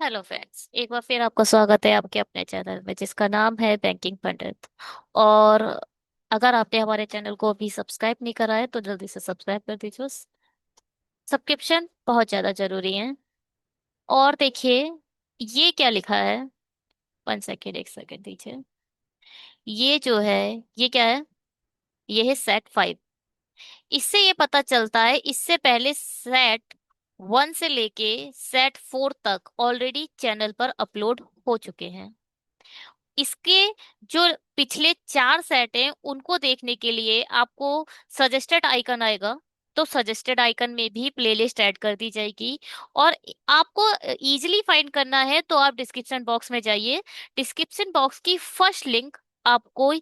Hello friends, एक बार फिर आपका स्वागत है आपके अपने चैनल में जिसका नाम है बैंकिंग पंडित। और अगर आपने हमारे चैनल को अभी सब्सक्राइब नहीं करा है तो जल्दी से सब्सक्राइब कर दीजिए। सब्सक्रिप्शन बहुत ज़्यादा जरूरी है। और देखिए, ये क्या लिखा है। 1 सेकेंड, 1 सेकेंड दीजिए। ये जो है, ये क्या है? ये है सेट 5। इससे ये पता चलता है, इससे पहले सेट 1 से लेके सेट 4 तक ऑलरेडी चैनल पर अपलोड हो चुके हैं। इसके जो पिछले 4 सेट हैं उनको देखने के लिए आपको सजेस्टेड आइकन आएगा। तो सजेस्टेड आइकन में भी प्लेलिस्ट ऐड कर दी जाएगी। और आपको इजीली फाइंड करना है तो आप डिस्क्रिप्शन बॉक्स में जाइए। डिस्क्रिप्शन बॉक्स की फर्स्ट लिंक आपको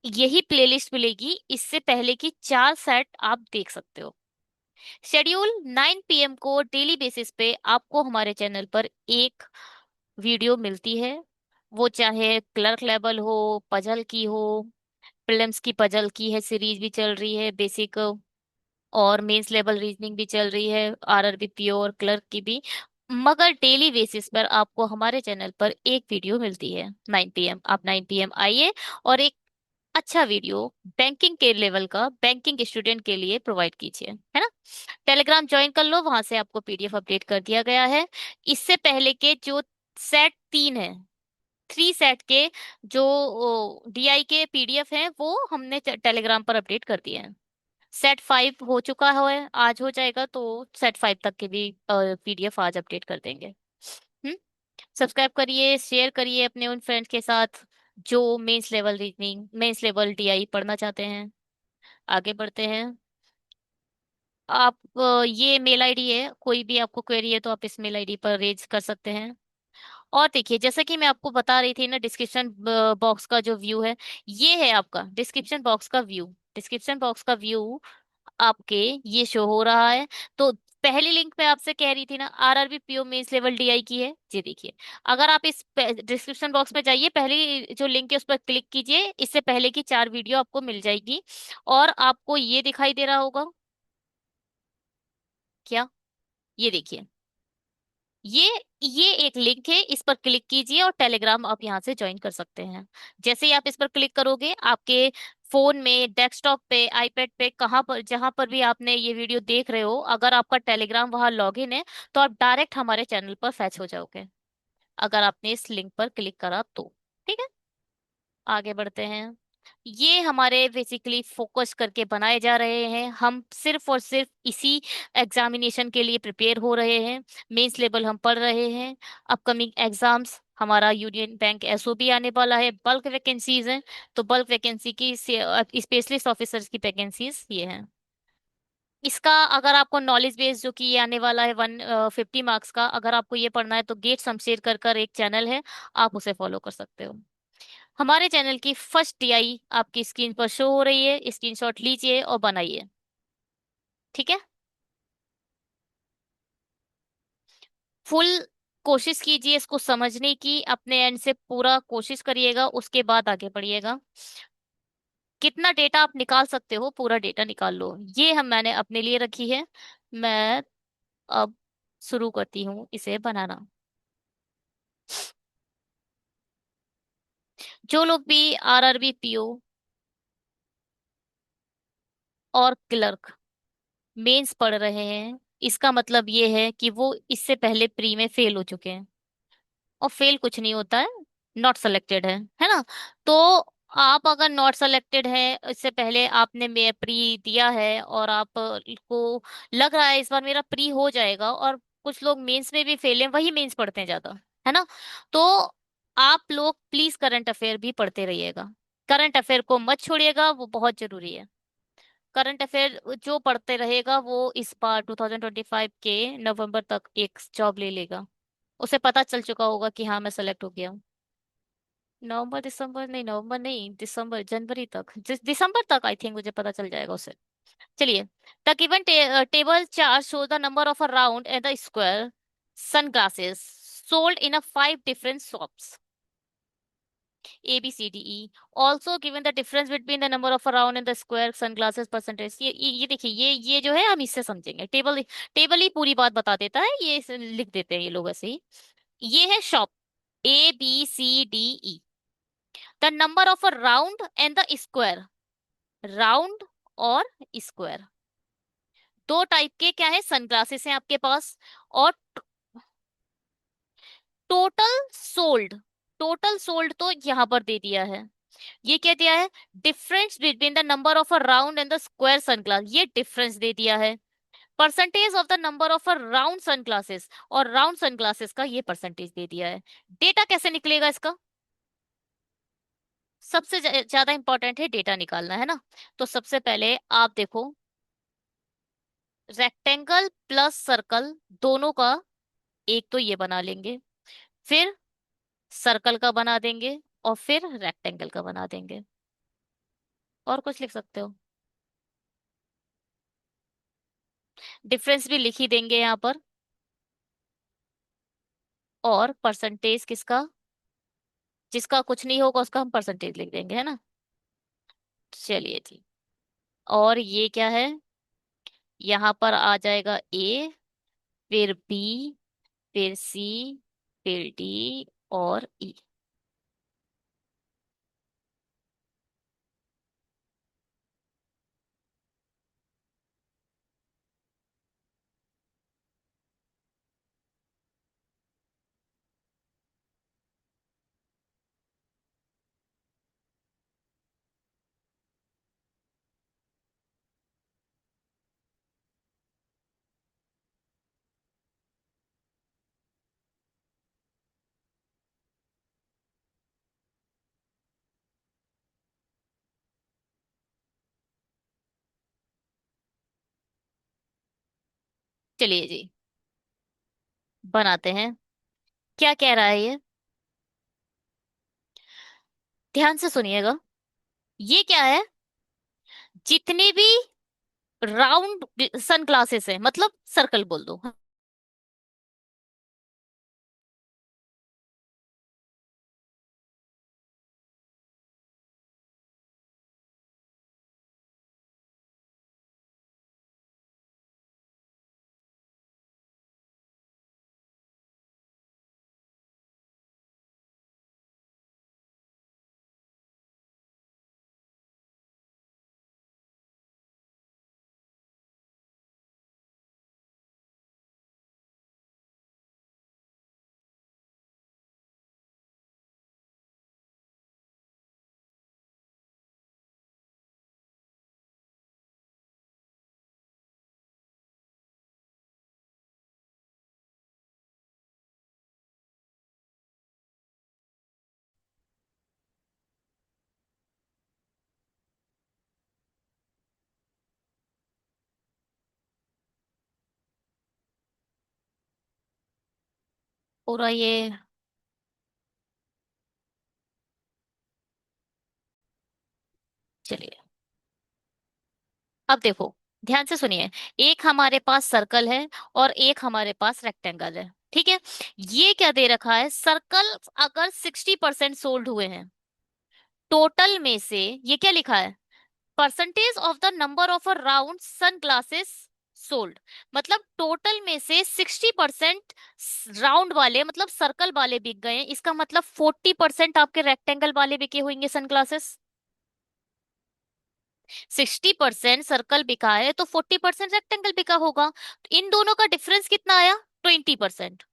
यही प्लेलिस्ट मिलेगी। इससे पहले की 4 सेट आप देख सकते हो। शेड्यूल 9 PM को डेली बेसिस पे आपको हमारे चैनल पर एक वीडियो मिलती है। वो चाहे क्लर्क लेवल हो, पजल की हो, प्रीलिम्स की पजल की है, सीरीज भी चल रही है, बेसिक और मेंस लेवल रीजनिंग भी चल रही है, आरआरबी पीओ और क्लर्क की भी। मगर डेली बेसिस पर आपको हमारे चैनल पर एक वीडियो मिलती है 9 PM। आप 9 PM आइए और एक अच्छा वीडियो बैंकिंग के लेवल का बैंकिंग स्टूडेंट के लिए प्रोवाइड कीजिए, है ना। टेलीग्राम ज्वाइन कर लो, वहां से आपको पीडीएफ अपडेट कर दिया गया है। इससे पहले के जो सेट 3 है, 3 सेट के जो डीआई के पीडीएफ हैं वो हमने टेलीग्राम पर अपडेट कर दिए हैं। सेट 5 हो चुका है, आज हो जाएगा, तो सेट 5 तक के भी पीडीएफ आज अपडेट कर देंगे। हम्म। सब्सक्राइब करिए, शेयर करिए अपने उन फ्रेंड्स के साथ जो mains level reasoning, mains level DI पढ़ना चाहते हैं। आगे बढ़ते हैं। आप ये मेल आईडी है, कोई भी आपको क्वेरी है तो आप इस मेल आईडी पर रेज कर सकते हैं। और देखिए, जैसा कि मैं आपको बता रही थी ना, डिस्क्रिप्शन बॉक्स का जो व्यू है, ये है आपका डिस्क्रिप्शन बॉक्स का व्यू। डिस्क्रिप्शन बॉक्स का व्यू आपके ये शो हो रहा है। तो पहली लिंक पे आपसे कह रही थी ना, RRB PO mains level DI की है, जी देखिए। अगर आप इस डिस्क्रिप्शन बॉक्स में जाइए, पहली जो लिंक है उस पर क्लिक कीजिए, इससे पहले की 4 वीडियो आपको मिल जाएगी। और आपको ये दिखाई दे रहा होगा क्या? ये देखिए, ये ये एक लिंक है, इस पर क्लिक कीजिए और टेलीग्राम आप यहाँ से ज्वाइन कर सकते हैं। जैसे ही आप इस पर क्लिक करोगे, आपके फोन में, डेस्कटॉप पे, आईपैड पे, कहाँ पर जहां पर भी आपने ये वीडियो देख रहे हो, अगर आपका टेलीग्राम वहां लॉगिन है तो आप डायरेक्ट हमारे चैनल पर फैच हो जाओगे, अगर आपने इस लिंक पर क्लिक करा तो। ठीक है, आगे बढ़ते हैं। ये हमारे बेसिकली फोकस करके बनाए जा रहे हैं, हम सिर्फ और सिर्फ इसी एग्जामिनेशन के लिए प्रिपेयर हो रहे हैं। मेंस लेवल हम पढ़ रहे हैं। अपकमिंग एग्जाम्स, हमारा यूनियन बैंक एसओबी आने वाला है, बल्क वैकेंसीज हैं। तो बल्क वैकेंसी की स्पेशलिस्ट ऑफिसर्स की वैकेंसीज ये हैं। इसका अगर आपको नॉलेज बेस जो कि ये आने वाला है 150 मार्क्स का, अगर आपको ये पढ़ना है तो गेट शमशेर कर एक चैनल है, आप उसे फॉलो कर सकते हो। हमारे चैनल की फर्स्ट टीआई आपकी स्क्रीन पर शो हो रही है, स्क्रीनशॉट लीजिए और बनाइए। ठीक है, फुल कोशिश कीजिए इसको समझने की, अपने एंड से पूरा कोशिश करिएगा, उसके बाद आगे बढ़िएगा। कितना डेटा आप निकाल सकते हो, पूरा डेटा निकाल लो, ये मैंने अपने लिए रखी है। मैं अब शुरू करती हूँ इसे बनाना। जो लोग भी आरआरबी पीओ और क्लर्क मेंस पढ़ रहे हैं, इसका मतलब ये है कि वो इससे पहले प्री में फेल हो चुके हैं। और फेल कुछ नहीं होता है, नॉट सेलेक्टेड है ना। तो आप अगर नॉट सेलेक्टेड है, इससे पहले आपने मे प्री दिया है और आप को लग रहा है इस बार मेरा प्री हो जाएगा, और कुछ लोग मेंस में भी फेल हैं, वही मेंस पढ़ते हैं ज्यादा, है ना। तो आप लोग प्लीज करंट अफेयर भी पढ़ते रहिएगा। करंट अफेयर को मत छोड़िएगा, वो बहुत जरूरी है। करंट अफेयर जो पढ़ते रहेगा वो इस बार 2025 के नवंबर तक एक जॉब ले लेगा। उसे पता चल चुका होगा कि हाँ मैं सेलेक्ट हो गया हूँ। नवंबर दिसंबर नहीं, नवंबर नहीं, दिसंबर जनवरी तक, दिसंबर तक आई थिंक मुझे पता चल जाएगा उसे। चलिए। The given table chart show the number of a round and the square sunglasses sold in a 5 different shops, A B C D E. Also given the difference between the number of a round and the square sunglasses percentage। ये देखिए, ये जो है हम इससे समझेंगे। Table table ही पूरी बात बता देता है, ये इसे लिख देते हैं ये लोग ऐसे ही। ये है shop, ABCDE। The number of a round and the square, round और स्क्वायर, दो टाइप के क्या है सनग्लासेस हैं आपके पास। और टोटल सोल्ड, टोटल सोल्ड तो यहां पर दे दिया है। ये क्या दिया है, difference between the number of a round and the square sunglass, ये डिफरेंस दे दिया है। Percentage of the number of a round sunglasses, और राउंड सनग्लासेस का ये परसेंटेज दे दिया है। डेटा कैसे निकलेगा इसका, सबसे ज्यादा इंपॉर्टेंट है डेटा निकालना, है ना। तो सबसे पहले आप देखो, रेक्टेंगल प्लस सर्कल दोनों का एक तो ये बना लेंगे, फिर सर्कल का बना देंगे, और फिर रेक्टेंगल का बना देंगे। और कुछ लिख सकते हो, डिफरेंस भी लिख ही देंगे यहाँ पर, और परसेंटेज किसका, जिसका कुछ नहीं होगा उसका हम परसेंटेज लिख देंगे, है ना। चलिए जी। और ये क्या है, यहाँ पर आ जाएगा A, फिर B, फिर C, फिर D और E। चलिए जी, बनाते हैं। क्या कह रहा है ये, ध्यान से सुनिएगा। ये क्या है, जितनी भी राउंड सन ग्लासेस है, मतलब सर्कल बोल दो। पूरा ये, चलिए अब देखो, ध्यान से सुनिए। एक हमारे पास सर्कल है और एक हमारे पास रेक्टेंगल है, ठीक है। ये क्या दे रखा है, सर्कल अगर 60% सोल्ड हुए हैं टोटल में से, ये क्या लिखा है, percentage of the number of a round sunglasses sold, मतलब टोटल में से 60% राउंड वाले मतलब सर्कल वाले बिक गए हैं, इसका मतलब 40% आपके रेक्टेंगल वाले बिके होंगे सन ग्लासेस। 60% सर्कल बिका है तो 40% रेक्टेंगल बिका होगा, तो इन दोनों का डिफरेंस कितना आया, 20%।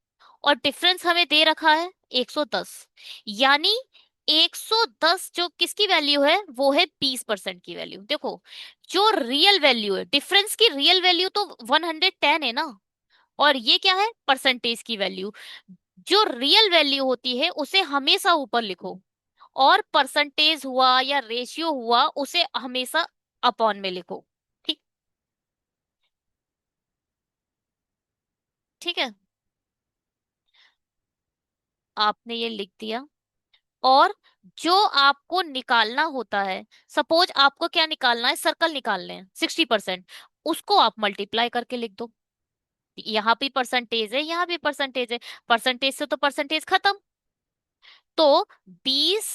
और डिफरेंस हमें दे रखा है 110, यानी 110 जो किसकी वैल्यू है, वो है 20% की वैल्यू। देखो, जो रियल वैल्यू है, डिफरेंस की रियल वैल्यू तो 110 है ना, और ये क्या है, परसेंटेज की वैल्यू। जो रियल वैल्यू होती है उसे हमेशा ऊपर लिखो, और परसेंटेज हुआ या रेशियो हुआ उसे हमेशा अपॉन में लिखो। ठीक, ठीक है, आपने ये लिख दिया। और जो आपको निकालना होता है, सपोज आपको क्या निकालना है, सर्कल निकालने हैं 60%, उसको आप मल्टीप्लाई करके लिख दो। यहाँ भी परसेंटेज है, यहाँ भी परसेंटेज है, परसेंटेज से तो परसेंटेज खत्म। तो 20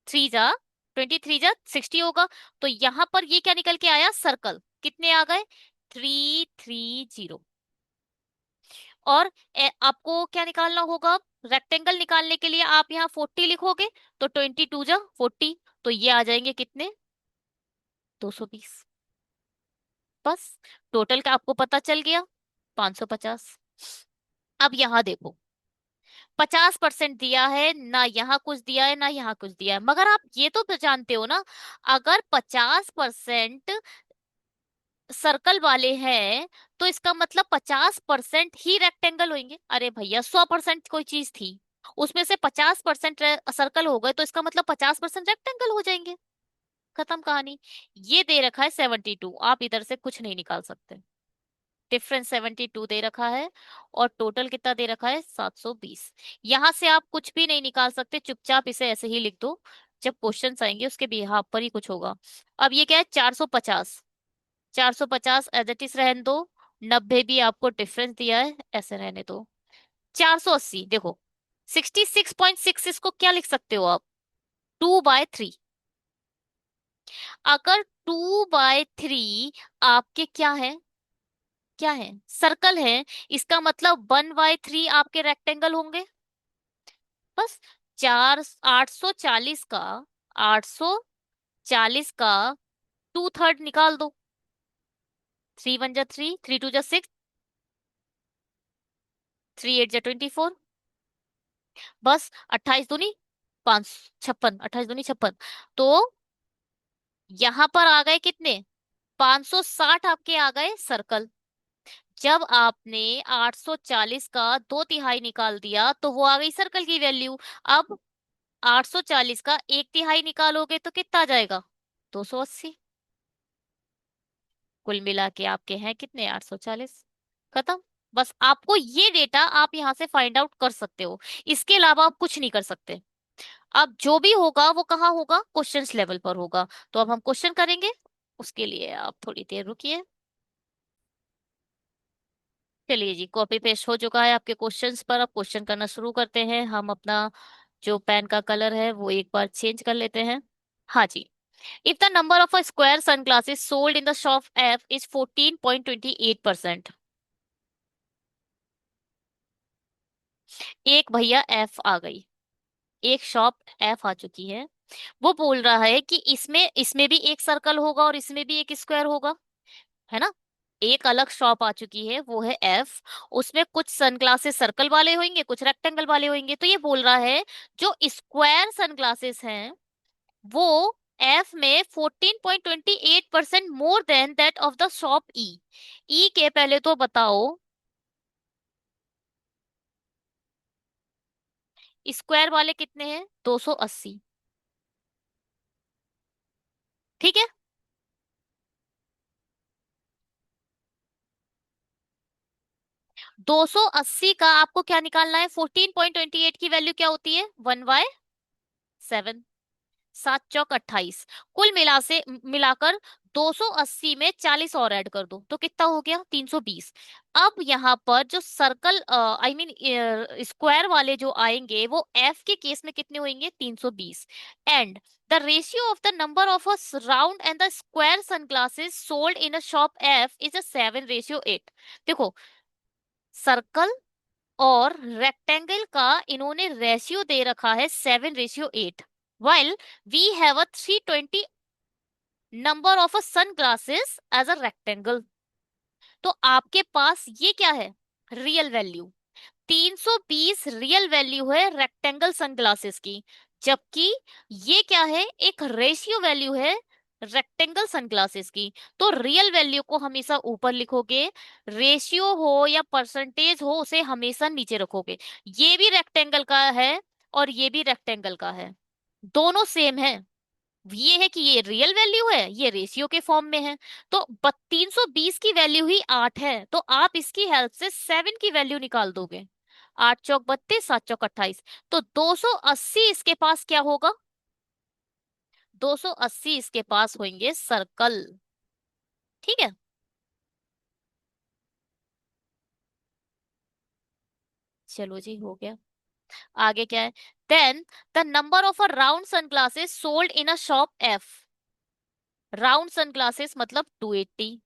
3 जा 23 जा 60 होगा। तो यहाँ पर ये क्या निकल के आया, सर्कल कितने आ गए, 330। और आपको क्या निकालना होगा? रेक्टेंगल निकालने के लिए आप यहाँ 40 लिखोगे, तो 22 जा 40, तो ये आ जाएंगे कितने? 220। बस, टोटल का आपको पता चल गया, 550। अब यहाँ देखो, 50% दिया है ना, यहाँ कुछ दिया है ना यहाँ कुछ दिया है, मगर आप ये तो जानते हो ना, अगर 50% सर्कल वाले हैं तो इसका मतलब 50% ही रेक्टेंगल होंगे। अरे भैया, 100% कोई चीज थी, उसमें से 50% सर्कल हो गए, तो इसका मतलब 50% रेक्टेंगल हो जाएंगे। खत्म कहानी। ये दे रखा है 72, आप इधर से कुछ नहीं निकाल सकते। डिफरेंस 72 दे रखा है, और टोटल कितना दे रखा है? 720। यहां से आप कुछ भी नहीं निकाल सकते, चुपचाप इसे ऐसे ही लिख दो, जब क्वेश्चंस आएंगे उसके बिहाफ पर ही कुछ होगा। अब ये क्या है? 450। 450 एज इट इज रहने दो, 90 भी आपको डिफरेंस दिया है, ऐसे रहने दो। 480 देखो, 66.6, इसको क्या लिख सकते हो आप? 2/3। अगर 2/3 आपके क्या है? क्या है? सर्कल है, इसका मतलब 1/3 आपके रेक्टेंगल होंगे। बस, 840 का, 840 का 2/3 निकाल दो। 3 1 जा 3, 3 2 जा 6, 3 8 जा 24। बस, 28 दूनी 56, 28 दूनी 56, तो यहां पर आ गए कितने? 560 आपके आ गए सर्कल। जब आपने 840 का 2/3 निकाल दिया तो वो आ गई सर्कल की वैल्यू। अब 840 का 1/3 निकालोगे तो कितना आ जाएगा? 280। कुल मिला के आपके हैं कितने? 840। खत्म। बस, आपको ये डेटा आप यहाँ से फाइंड आउट कर सकते हो, इसके अलावा आप कुछ नहीं कर सकते। अब जो भी होगा वो कहाँ होगा? क्वेश्चंस लेवल पर होगा। तो अब हम क्वेश्चन करेंगे, उसके लिए आप थोड़ी देर रुकिए। चलिए जी, कॉपी पेस्ट हो चुका है आपके क्वेश्चंस पर। अब क्वेश्चन करना शुरू करते हैं। हम अपना जो पेन का कलर है वो एक बार चेंज कर लेते हैं। हाँ जी। If the number of a square sunglasses sold in the shop F is 14.28%। एक भैया एफ आ गई, एक शॉप एफ आ चुकी है। वो बोल रहा है कि इसमें इसमें भी एक सर्कल होगा और इसमें भी एक स्क्वायर होगा, है ना? एक अलग शॉप आ चुकी है, वो है एफ। उसमें कुछ सनग्लासेस सर्कल वाले होंगे, कुछ रेक्टेंगल वाले होंगे। तो ये बोल रहा है जो स्क्वायर सनग्लासेस हैं वो एफ में 14.28% more than that of the shop E. E के पहले तो बताओ, स्क्वायर वाले कितने हैं? 280। ठीक है। 280 का आपको क्या निकालना है? 14.28 की वैल्यू क्या होती है? 1/7। 7 चौक 28। कुल मिलाकर 280 में 40 और ऐड कर दो तो कितना हो गया? 320। अब यहाँ पर जो सर्कल आई मीन स्क्वायर वाले जो आएंगे वो एफ के केस में कितने होंगे? 320। And the ratio of the number of a round and the square sunglasses sold in a shop F is a 7:8। देखो, सर्कल और रेक्टेंगल का इन्होंने रेशियो दे रखा है 7:8, while we have a 320 number of a sunglasses as a rectangle। तो आपके पास ये क्या है? Real value. 320 रियल वैल्यू है रेक्टेंगल सनग्लासेस की, जबकि ये क्या है? एक रेशियो वैल्यू है रेक्टेंगल सनग्लासेस की। तो रियल वैल्यू को हमेशा ऊपर लिखोगे, रेशियो हो या परसेंटेज हो उसे हमेशा नीचे रखोगे। ये भी रेक्टेंगल का है और ये भी रेक्टेंगल का है, दोनों सेम है। ये है कि ये रियल वैल्यू है, ये रेशियो के फॉर्म में है। तो 320 की वैल्यू ही 8 है, तो आप इसकी हेल्प से 7 की वैल्यू निकाल दोगे। 8 चौक 32, 7 चौक 28। तो 280 इसके पास क्या होगा? 280 इसके पास होंगे सर्कल। ठीक है। चलो जी, हो गया। आगे क्या है? Then the number of a round sunglasses sold in a shop F. Round sunglasses मतलब 280।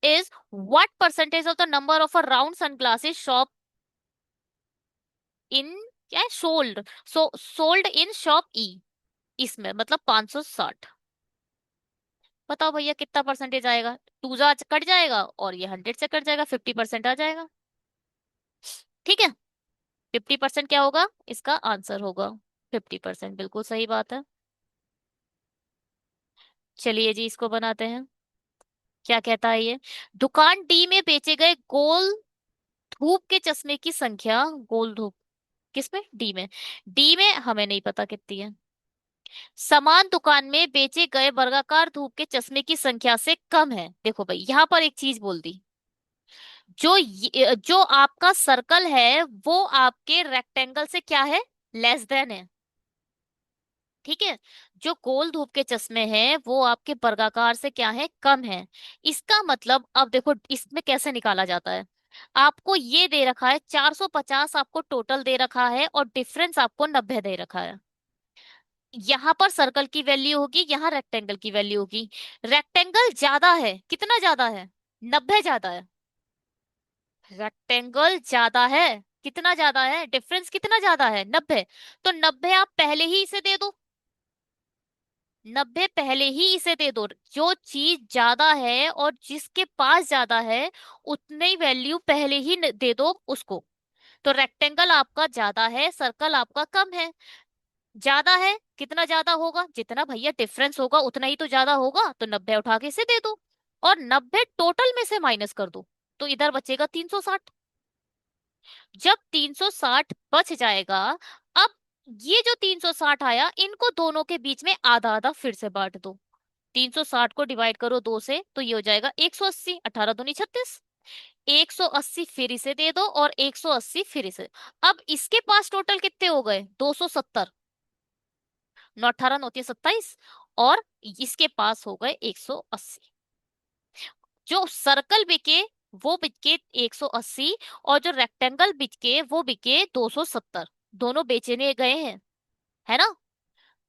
is what percentage of the number of a round sunglasses shop in, क्या है, सोल्ड इन शॉप ई, इसमें मतलब 560। बताओ भैया कितना परसेंटेज आएगा। टू जा कट जाएगा और ये 100 से कट जाएगा, 50% आ जाएगा। ठीक है, 50% क्या होगा, इसका आंसर होगा 50%, बिल्कुल सही बात है। चलिए जी इसको बनाते हैं। क्या कहता है ये, दुकान डी में बेचे गए गोल धूप के चश्मे की संख्या, गोल धूप किसमें, डी में, डी में हमें नहीं पता कितनी है। समान दुकान में बेचे गए वर्गाकार धूप के चश्मे की संख्या से कम है। देखो भाई यहाँ पर एक चीज बोल दी, जो आपका सर्कल है वो आपके रेक्टेंगल से क्या है, लेस देन है। ठीक है, जो गोल धूप के चश्मे हैं वो आपके वर्गाकार से क्या है, कम है। इसका मतलब अब देखो इसमें कैसे निकाला जाता है। आपको ये दे रखा है 450, आपको टोटल दे रखा है और डिफरेंस आपको 90 दे रखा है। यहाँ पर सर्कल की वैल्यू होगी, यहाँ रेक्टेंगल की वैल्यू होगी। रेक्टेंगल ज्यादा है, कितना ज्यादा है, 90 ज्यादा है। रेक्टेंगल ज्यादा है, कितना ज्यादा है, डिफरेंस कितना ज्यादा है, 90। तो 90 आप पहले ही इसे दे दो, 90 पहले ही इसे दे दो। जो चीज ज्यादा है और जिसके पास ज्यादा है उतनी वैल्यू पहले ही दे दो उसको। तो रेक्टेंगल आपका ज्यादा है, सर्कल आपका कम है। ज्यादा है, कितना ज्यादा होगा, जितना भैया डिफरेंस होगा उतना ही तो ज्यादा होगा, तो 90 उठा के इसे दे दो और 90 टोटल में से माइनस कर दो, तो इधर बचेगा 360। जब 360 बच जाएगा, अब ये जो 360 आया इनको दोनों के बीच में आधा आधा फिर से बांट दो। 360 को डिवाइड करो 2 से तो ये हो जाएगा 180, 18 दूनी 36। 180 फिर इसे दे दो और 180 फिर इसे। अब इसके पास टोटल कितने हो गए, 270, 9 18 9 27, और इसके पास हो गए 180। जो सर्कल बिके वो बिके 180 और जो रेक्टेंगल बिके वो बिके 270, दोनों बेचने गए हैं, है ना।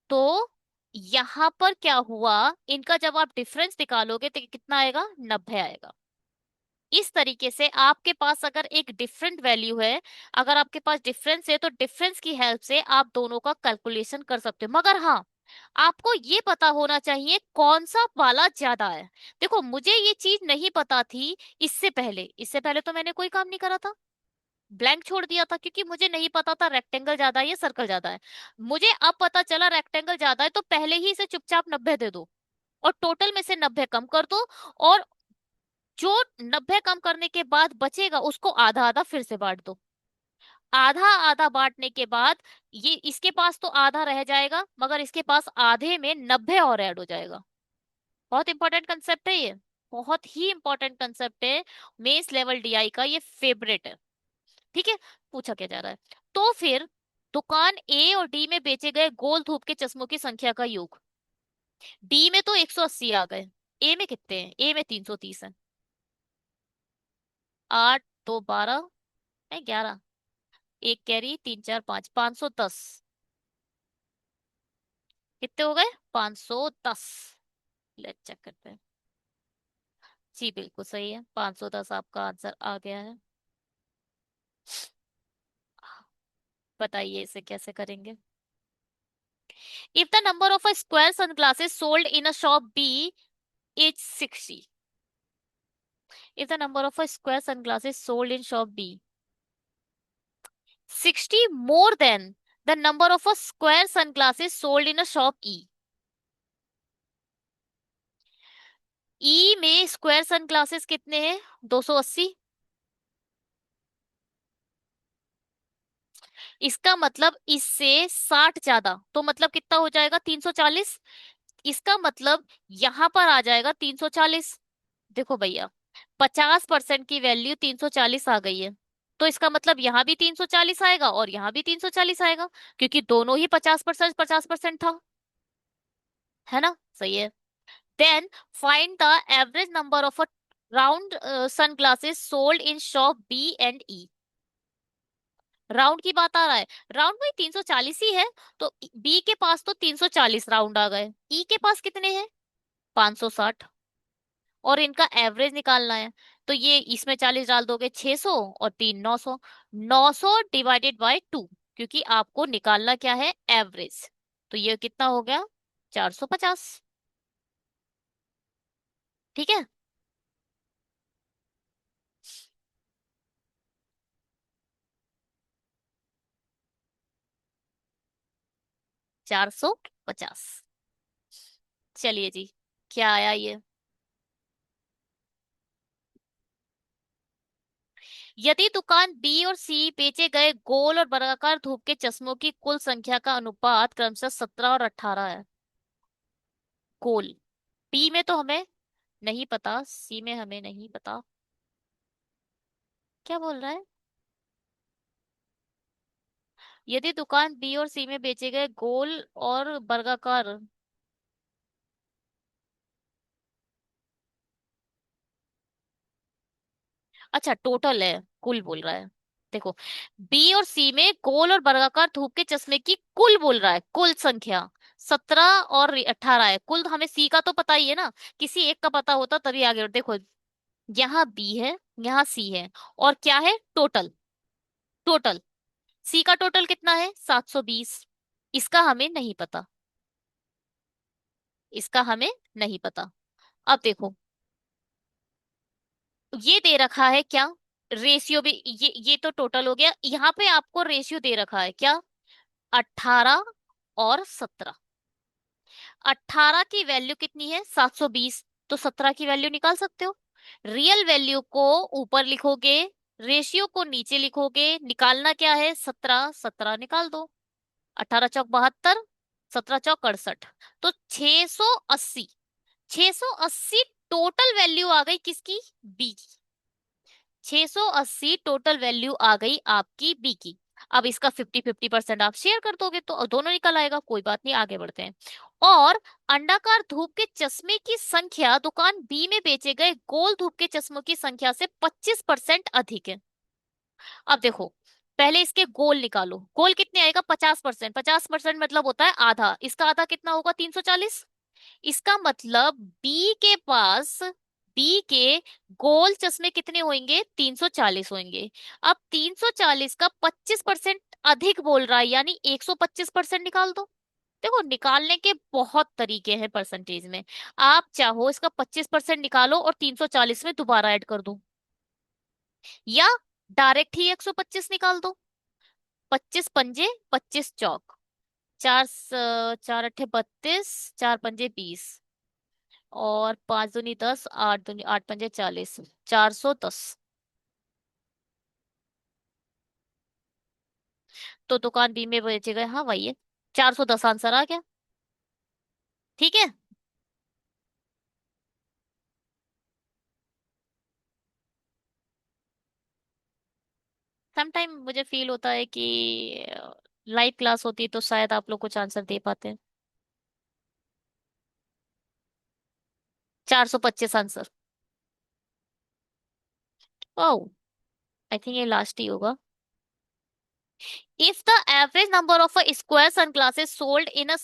तो यहां पर क्या हुआ, इनका जब आप डिफरेंस निकालोगे तो कितना आएगा, 90 आएगा। इस तरीके से आपके पास अगर एक डिफरेंट वैल्यू है, अगर आपके पास डिफरेंस है तो डिफरेंस की हेल्प से आप दोनों का कैलकुलेशन कर सकते हो। मगर हाँ, आपको ये पता होना चाहिए कौन सा वाला ज्यादा है। देखो मुझे ये चीज नहीं पता थी इससे पहले तो मैंने कोई काम नहीं करा था, ब्लैंक छोड़ दिया था, क्योंकि मुझे नहीं पता था रेक्टेंगल ज्यादा है या सर्कल ज्यादा है। मुझे अब पता चला रेक्टेंगल ज्यादा है, तो पहले ही इसे चुपचाप 90 दे दो और टोटल में से 90 कम कर दो, और जो 90 कम करने के बाद बचेगा उसको आधा आधा फिर से बांट दो। आधा आधा बांटने के बाद ये इसके पास तो आधा रह जाएगा, मगर इसके पास आधे में 90 और ऐड हो जाएगा। बहुत इंपॉर्टेंट कंसेप्ट है ये, बहुत ही इंपॉर्टेंट कंसेप्ट है। मेंस लेवल डीआई का ये फेवरेट है। ठीक है, पूछा क्या जा रहा है, तो फिर दुकान ए और डी में बेचे गए गोल धूप के चश्मों की संख्या का योग। डी में तो 180 आ गए, ए में कितने हैं, ए में 330 है। 8 2 12 है 11, एक कैरी 3 4 5, 510। कितने हो गए, 510। लेट चेक करते हैं। जी बिल्कुल सही है, 510 आपका आंसर आ गया है। बताइए इसे कैसे करेंगे। If the number of a square sunglasses sold in a shop B is 60, if the number of a square sunglasses sold in shop B 60 more than the number of a square sunglasses sold in a shop E, E में square sunglasses कितने हैं, 280। इसका मतलब इससे 60 ज्यादा, तो मतलब कितना हो जाएगा, 340। इसका मतलब यहां पर आ जाएगा 340। देखो भैया 50% की वैल्यू 340 आ गई है, तो इसका मतलब यहाँ भी 340 आएगा और यहाँ भी 340 आएगा, क्योंकि दोनों ही 50% था, है ना, सही है। Then find the average number of a round sunglasses sold in shop B and E. Round की बात आ रहा है, राउंड में 340 ही है, तो बी के पास तो 340 राउंड आ गए, ई के पास कितने हैं, 560। और इनका एवरेज निकालना है। तो ये इसमें 40 डाल दोगे, 600 और तीन 900। 900 डिवाइडेड बाय 2, क्योंकि आपको निकालना क्या है, एवरेज। तो ये कितना हो गया, 450। ठीक है। 450। चलिए जी, क्या आया ये। यदि दुकान बी और सी बेचे गए गोल और वर्गाकार धूप के चश्मों की कुल संख्या का अनुपात क्रमशः 17 और 18 है। गोल, बी में तो हमें नहीं पता, सी में हमें नहीं पता। क्या बोल रहा है। यदि दुकान बी और सी में बेचे गए गोल और वर्गाकार, अच्छा टोटल है, कुल बोल रहा है। देखो, बी और सी में गोल और वर्गाकार धूप के चश्मे की कुल बोल रहा है, कुल संख्या 17 और 18 है। कुल हमें सी का तो पता ही है ना, किसी एक का पता होता तभी आगे देखो। यहाँ बी है, यहाँ सी है, और क्या है, टोटल। टोटल सी का टोटल कितना है, 720। इसका हमें नहीं पता, इसका हमें नहीं पता। अब देखो, ये दे रखा है क्या, रेशियो भी, ये तो टोटल हो गया। यहाँ पे आपको रेशियो दे रखा है क्या, 18 और 17। 18 की वैल्यू कितनी है, 720। तो 17 की वैल्यू निकाल सकते हो। रियल वैल्यू को ऊपर लिखोगे, रेशियो को नीचे लिखोगे, निकालना क्या है, 17। 17 निकाल दो। 18 चौक 72, 17 चौक 68। तो 680। 680 टोटल वैल्यू आ गई किसकी, बी की। 680 टोटल वैल्यू आ गई आपकी बी की। अब इसका 50-50% आप शेयर कर दोगे तो दोनों निकल आएगा, कोई बात नहीं, आगे बढ़ते हैं। और अंडाकार धूप के चश्मे की संख्या दुकान बी में बेचे गए गोल धूप के चश्मों की संख्या से 25% अधिक है। अब देखो, पहले इसके गोल निकालो। गोल कितने आएगा, 50%। 50% मतलब होता है आधा, इसका आधा कितना होगा, 340। इसका मतलब बी के गोल चश्मे कितने होंगे, 340 होंगे। अब 340 का 25% अधिक बोल रहा है, यानी 125% निकाल दो। देखो, निकालने के बहुत तरीके हैं परसेंटेज में। आप चाहो इसका 25% निकालो और 340 में दोबारा ऐड कर दो, या डायरेक्ट ही 125 निकाल दो। 25 पंजे 25 चौक, चार अट्ठे 32, चार पंजे 20, और 5 दूनी 10, 8 दूनी 8 पंजे 40, 410। तो दुकान बी में बेचे गए, हाँ वही है, 410 आंसर आ गया। ठीक है। समटाइम मुझे फील होता है कि लाइव क्लास होती तो शायद आप लोग कुछ आंसर दे पाते। 425 आंसर। ओह, आई थिंक ये लास्ट ही होगा। If the average number of a square sunglasses sold in a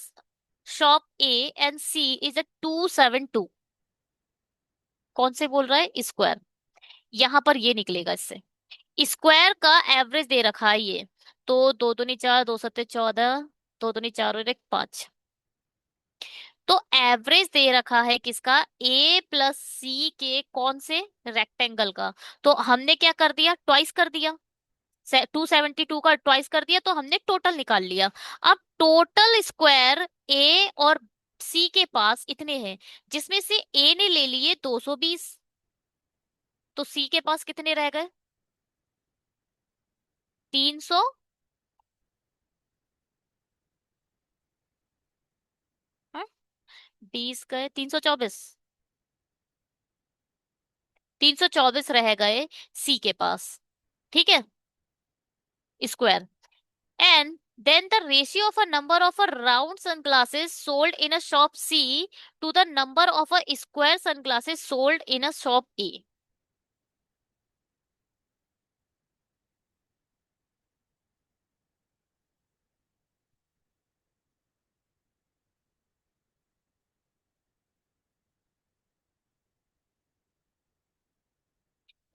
shop A and C is a 272, कौन से बोल रहा है, स्क्वायर। यहां पर ये निकलेगा इससे, स्क्वायर का एवरेज दे रखा है ये। तो दो दूनी चार, दो सत्ते 14, दो दूनी चार और एक 5। तो एवरेज दे रखा है किसका, ए प्लस सी के कौन से, रेक्टेंगल का। तो हमने क्या कर दिया, ट्वाइस कर दिया। 272 का ट्वाइस कर दिया, तो हमने टोटल निकाल लिया। अब टोटल स्क्वायर ए और सी के पास इतने हैं, जिसमें से ए ने ले लिए 220, तो सी के पास कितने रह गए, 300। 20 गए, 324। 324 रह गए सी के पास। ठीक है, square. And then the ratio of a number of a round sunglasses sold in a shop C to the number of a square sunglasses sold in a shop A।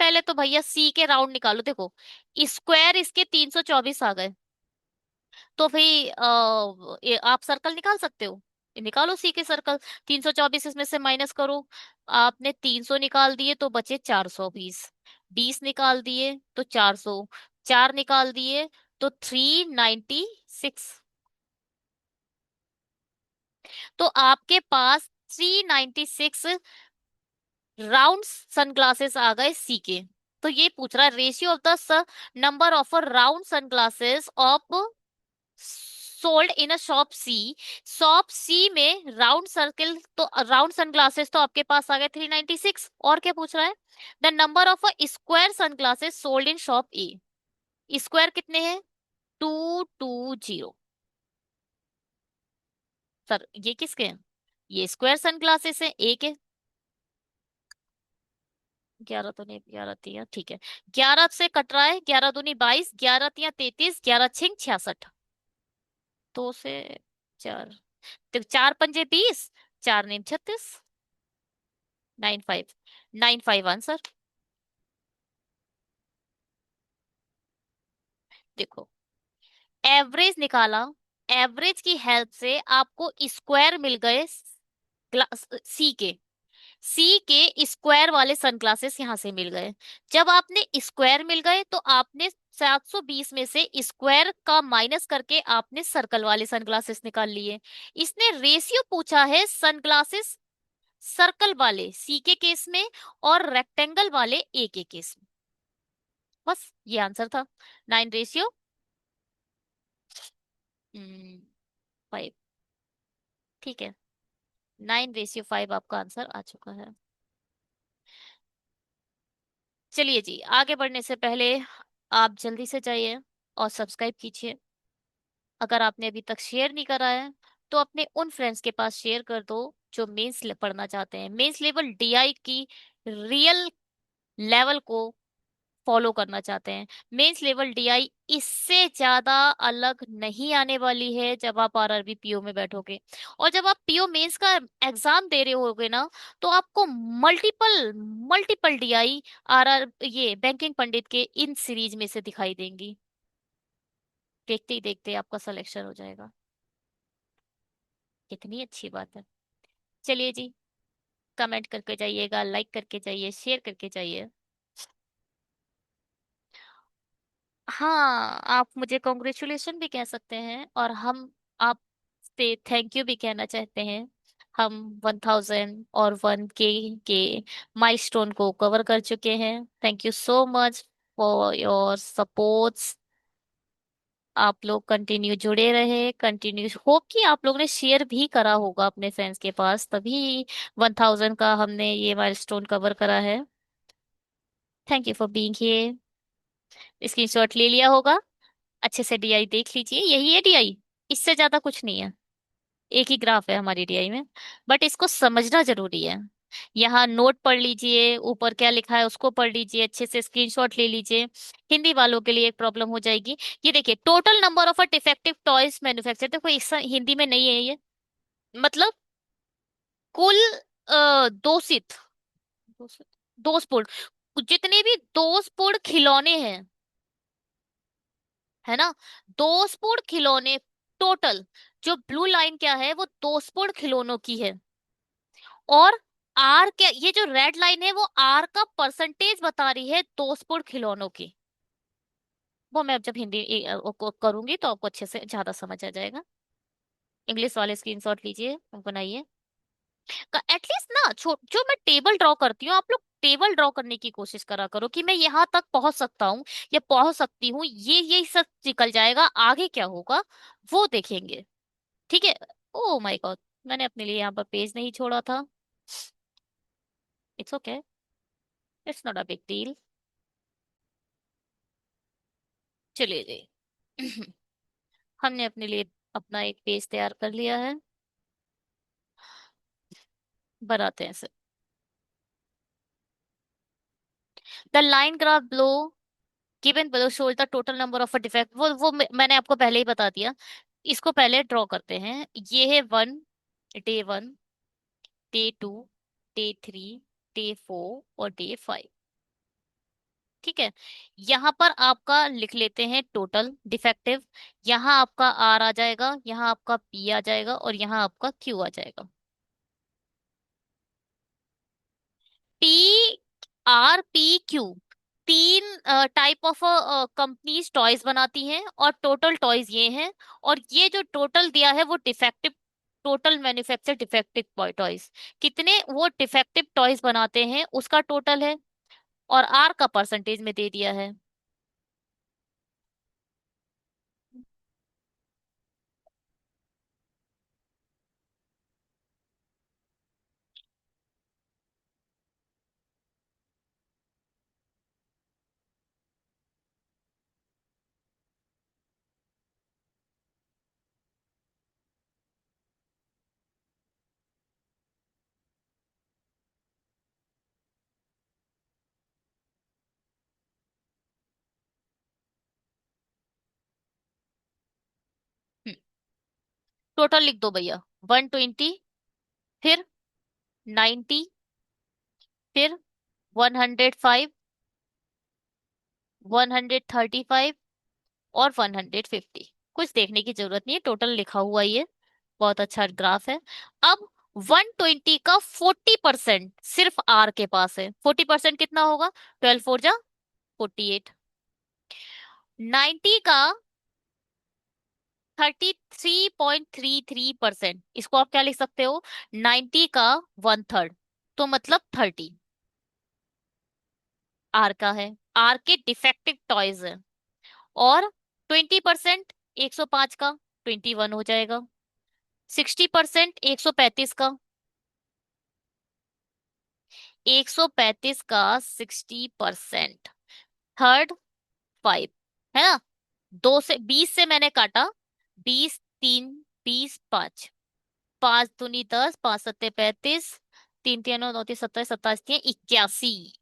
पहले तो भैया सी के राउंड निकालो। देखो स्क्वायर इसके 324 आ गए, तो भाई आप सर्कल निकाल सकते हो। ये निकालो सी के सर्कल। 324 इसमें से माइनस करो। आपने 300 निकाल दिए तो बचे 420। 20 निकाल दिए तो 400। 4 निकाल दिए तो 396। तो आपके पास 396 राउंड सनग्लासेस आ गए सी के। तो ये पूछ रहा है ratio of the number of round sunglasses of sold in a shop C. Shop C में राउंड सर्कल तो राउंड सनग्लासेस तो आपके पास आ गए 396। और क्या पूछ रहा है? The number of square sunglasses sold in shop A. Square कितने हैं? 220। सर ये किसके हैं? ये स्क्वायर सनग्लासेस है, ए के। 11 तो नहीं, 11 तिया ठीक है। 11 से कट रहा है, 11 दूनी 22, 11 तिया 33, 11 छिंग 66। 2 से 4, तो 4 पंजे 20, 4 नीम 36। 95। 95 आंसर। देखो एवरेज निकाला। एवरेज की हेल्प से आपको स्क्वायर मिल गए सी के। सी के स्क्वायर वाले सनग्लासेस यहां से मिल गए। जब आपने स्क्वायर मिल गए तो आपने 720 में से स्क्वायर का माइनस करके आपने सर्कल वाले सनग्लासेस निकाल लिए। इसने रेशियो पूछा है सनग्लासेस सर्कल वाले सी के केस में और रेक्टेंगल वाले ए के केस में। बस ये आंसर था। 9 रेशियो 5। ठीक है, 9/5 आपका आंसर आ चुका है। चलिए जी, आगे बढ़ने से पहले आप जल्दी से जाइए और सब्सक्राइब कीजिए। अगर आपने अभी तक शेयर नहीं करा है तो अपने उन फ्रेंड्स के पास शेयर कर दो जो मेंस पढ़ना चाहते हैं, मेंस लेवल डीआई की रियल लेवल को फॉलो करना चाहते हैं। मेंस लेवल डीआई इससे ज्यादा अलग नहीं आने वाली है जब आप आरआरबी पीओ में बैठोगे। और जब आप पीओ मेंस का एग्जाम दे रहे होगे ना, तो आपको मल्टीपल मल्टीपल डीआई आरआर ये बैंकिंग पंडित के इन सीरीज में से दिखाई देंगी। देखते ही देखते आपका सिलेक्शन हो जाएगा। कितनी अच्छी बात है। चलिए जी, कमेंट करके जाइएगा, लाइक करके जाइए, शेयर करके जाइए। हाँ, आप मुझे कॉन्ग्रेचुलेशन भी कह सकते हैं और हम आप से थैंक यू भी कहना चाहते हैं। हम 1001 के माइलस्टोन को कवर कर चुके हैं। Thank you so much for your supports. आप लोग कंटिन्यू जुड़े रहे, कंटिन्यू होप कि आप लोग ने शेयर भी करा होगा अपने फ्रेंड्स के पास, तभी 1000 का हमने ये माइलस्टोन कवर करा है। Thank you for being here. Screenshot ले लिया होगा। अच्छे से डीआई देख लीजिए, यही है डीआई, इससे ज्यादा कुछ नहीं है। एक ही ग्राफ है हमारी डीआई में, बट इसको समझना जरूरी है। यहाँ नोट पढ़ लीजिए, ऊपर क्या लिखा है उसको पढ़ लीजिए, अच्छे से स्क्रीनशॉट ले लीजिए। हिंदी वालों के लिए एक प्रॉब्लम हो जाएगी। ये देखिए total number of a defective toys manufacture, देखो इस हिंदी में नहीं है ये। मतलब कुल दोषित दोषित दोषपूर्ण जितने भी दोषपूर्ण खिलौने हैं, है ना, दोषपूर्ण खिलौने टोटल। जो ब्लू लाइन क्या है वो दोषपूर्ण खिलौनों की है। और आर क्या, ये जो रेड लाइन है वो आर का परसेंटेज बता रही है दोषपूर्ण खिलौनों की। वो मैं अब जब हिंदी को करूंगी तो आपको अच्छे से ज्यादा समझ आ जाएगा। इंग्लिश वाले स्क्रीनशॉट लीजिए और बनाइए। एटलीस्ट ना जो मैं टेबल ड्रॉ करती हूँ, आप लोग टेबल ड्रॉ करने की कोशिश करा करो कि मैं यहाँ तक पहुंच सकता हूँ या पहुंच सकती हूँ, ये सब निकल जाएगा, आगे क्या होगा वो देखेंगे। ठीक है। ओ माय गॉड, मैंने अपने लिए यहाँ पर पेज नहीं छोड़ा था। It's okay, it's not a big deal. चलिए जी, हमने अपने लिए अपना एक पेज तैयार कर लिया है। बनाते हैं इसे। The line graph blow given below shows the total number of defect, वो मैंने आपको पहले ही बता दिया। इसको पहले ड्रॉ करते हैं। ये है 1, डे 1, डे 2, डे 3, डे 4 और डे 5। ठीक है। यहाँ पर आपका लिख लेते हैं टोटल डिफेक्टिव। यहाँ आपका आर आ जाएगा, यहाँ आपका पी आ जाएगा, और यहाँ आपका क्यू आ जाएगा। पी, आर, पी, क्यू, तीन टाइप ऑफ कंपनीज टॉयज बनाती हैं, और टोटल टॉयज ये हैं। और ये जो टोटल दिया है वो defective, total manufacture defective toys, कितने वो डिफेक्टिव टॉयज बनाते हैं उसका टोटल है, और आर का परसेंटेज में दे दिया है। टोटल लिख दो भैया। 120, फिर 90, फिर 105, 135, और 150। कुछ देखने की जरूरत नहीं है, टोटल लिखा हुआ ही है। बहुत अच्छा ग्राफ है। अब 120 का 40% सिर्फ आर के पास है। 40% कितना होगा? 12 4 जा 48। 90 का 33.33%, इसको आप क्या लिख सकते हो? 90 का 1/3, तो मतलब 30 आर का है। आर के डिफेक्टिव टॉयज है। और 20% 105 का 21 हो जाएगा। 60% 135 का, 135 का 60%, थर्ड 5, है ना? 20 से मैंने काटा। 20 3 20 5, 5 दूनी 10, 5 सत्ते 35, 3 3 9 9 3 17, 27 3 81।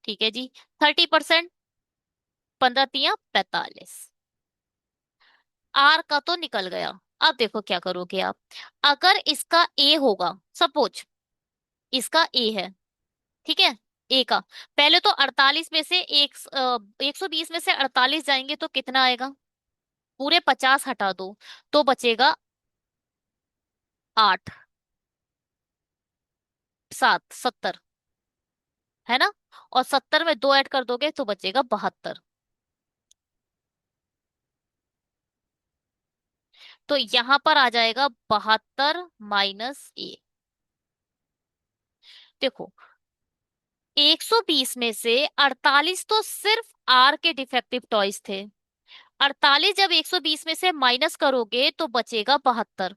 ठीक है जी। 30%, 15 3 45। आर का तो निकल गया। अब देखो क्या करोगे आप। अगर इसका ए होगा, सपोज इसका ए है, ठीक है, ए का, पहले तो 48 में से 120 में से 48 जाएंगे तो कितना आएगा? पूरे 50 हटा दो तो बचेगा 8, 7, 70, है ना? और 70 में 2 ऐड कर दोगे तो बचेगा 72। तो यहां पर आ जाएगा 72 - ए। देखो, 120 में से 48 तो सिर्फ आर के डिफेक्टिव टॉयज थे। 48 जब 120 में से माइनस करोगे तो बचेगा 72।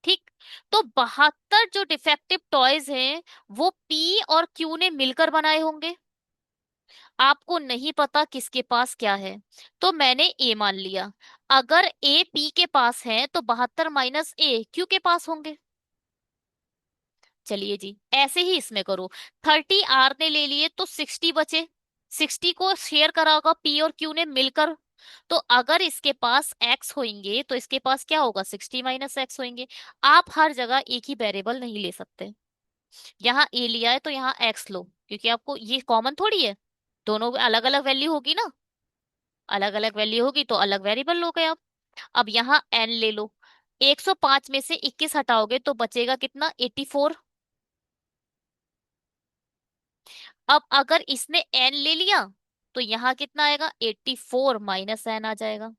ठीक। तो 72 जो डिफेक्टिव टॉयज हैं वो पी और क्यू ने मिलकर बनाए होंगे। आपको नहीं पता किसके पास क्या है, तो मैंने ए मान लिया। अगर ए पी के पास है तो 72 - ए क्यू के पास होंगे। चलिए जी, ऐसे ही इसमें करो। 30 आर ने ले लिए तो 60 बचे। 60 को शेयर करा होगा पी और क्यू ने मिलकर। तो अगर इसके पास एक्स होंगे तो इसके पास क्या होगा? 60 - एक्स होंगे। आप हर जगह एक ही वेरिएबल नहीं ले सकते। यहाँ ए लिया है तो यहाँ एक्स लो, क्योंकि आपको ये कॉमन थोड़ी है। दोनों अलग अलग वैल्यू होगी ना। अलग अलग वैल्यू होगी तो अलग वेरिएबल लोगे आप। अब यहाँ एन ले लो। 105 में से 21 हटाओगे तो बचेगा कितना? 84। अब अगर इसने एन ले लिया तो यहाँ कितना आएगा? 84 - एन आ जाएगा।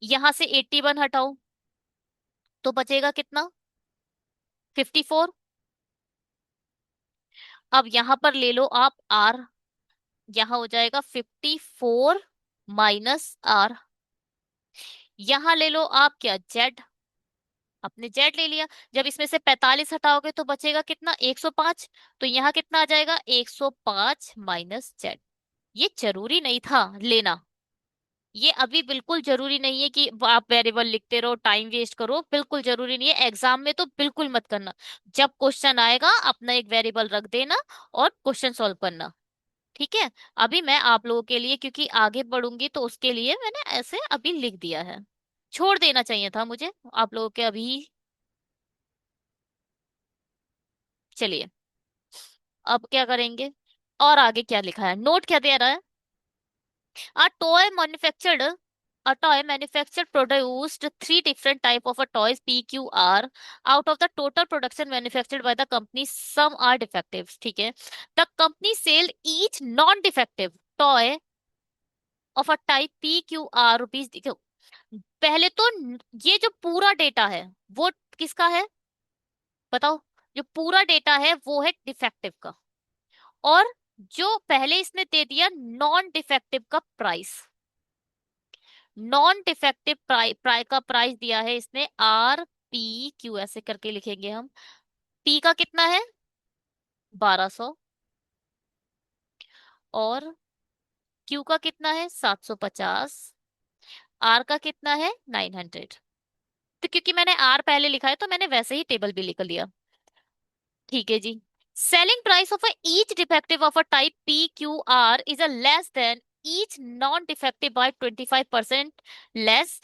यहां से 81 हटाओ तो बचेगा कितना? 54। अब यहां पर ले लो आप आर। यहाँ हो जाएगा 54 - आर। यहाँ ले लो आप क्या? जेड। अपने जेड ले लिया। जब इसमें से 45 हटाओगे तो बचेगा कितना? 105। तो यहाँ कितना आ जाएगा? 105 - जेड। ये जरूरी नहीं था लेना। ये अभी बिल्कुल जरूरी नहीं है कि आप वेरिएबल लिखते रहो, टाइम वेस्ट करो, बिल्कुल जरूरी नहीं है। एग्जाम में तो बिल्कुल मत करना। जब क्वेश्चन आएगा अपना एक वेरिएबल रख देना और क्वेश्चन सॉल्व करना। ठीक है। अभी मैं आप लोगों के लिए, क्योंकि आगे बढ़ूंगी तो उसके लिए मैंने ऐसे अभी लिख दिया है। छोड़ देना चाहिए था मुझे आप लोगों के अभी। चलिए, अब क्या करेंगे, और आगे क्या लिखा है, नोट क्या दे रहा है। A toy manufactured, a toy manufactured produced three different type of a toys PQR. Out of the total production manufactured by the company, some are defective. ठीक है, the company sold each non-defective toy of a type PQR rupees, देखो पहले तो ये जो पूरा data है वो किसका है, बताओ। जो पूरा डेटा है वो है डिफेक्टिव का, और जो पहले इसने दे दिया नॉन डिफेक्टिव का प्राइस, नॉन डिफेक्टिव का प्राइस दिया है इसने RPQ, ऐसे करके लिखेंगे हम। P का कितना है 1200, और Q का कितना है 750, R का कितना है 900। तो क्योंकि मैंने R पहले लिखा है तो मैंने वैसे ही टेबल भी लिख लिया। ठीक है जी। Selling price of each defective of a type PQR is a less than each non defective by 25% less,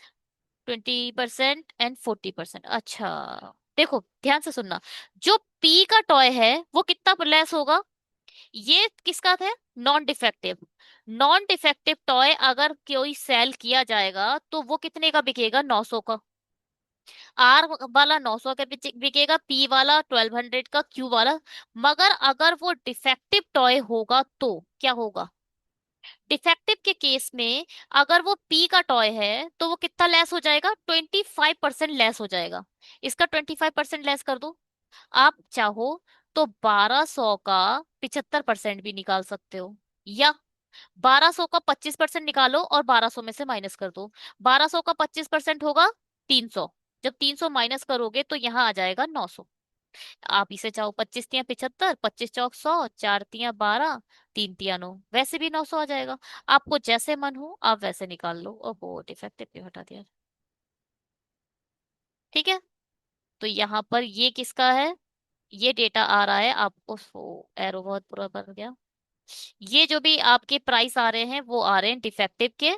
20% and 40%। अच्छा, देखो ध्यान से सुनना, जो पी का टॉय है वो कितना लेस होगा, ये किसका था non defective. Non defective toy अगर कोई सेल किया जाएगा तो वो कितने का बिकेगा 900 का, आर वाला 900 का बिकेगा, पी वाला 1200 का, क्यू वाला। मगर अगर वो डिफेक्टिव टॉय होगा तो क्या होगा, डिफेक्टिव के केस में अगर वो पी का टॉय है तो वो कितना लेस हो जाएगा, 25% लेस हो जाएगा। इसका 25% लेस कर दो, आप चाहो तो 1200 का 75% भी निकाल सकते हो, या 1200 का 25% निकालो और 1200 में से माइनस कर दो। 1200 का 25% होगा 300, जब 300 माइनस करोगे तो यहाँ आ जाएगा 900। आप इसे चाहो 25 तिया 75, 25 चौक 100, 4 तिया 12, 3 तिया 9, वैसे भी 900 आ जाएगा। आपको जैसे मन हो आप वैसे निकाल लो। ओहो, डिफेक्टिव क्यों हटा दिया। ठीक है, तो यहाँ पर ये किसका है, ये डेटा आ रहा है आपको, एरो बहुत पूरा बन गया। ये जो भी आपके प्राइस आ रहे हैं वो आ रहे हैं डिफेक्टिव के,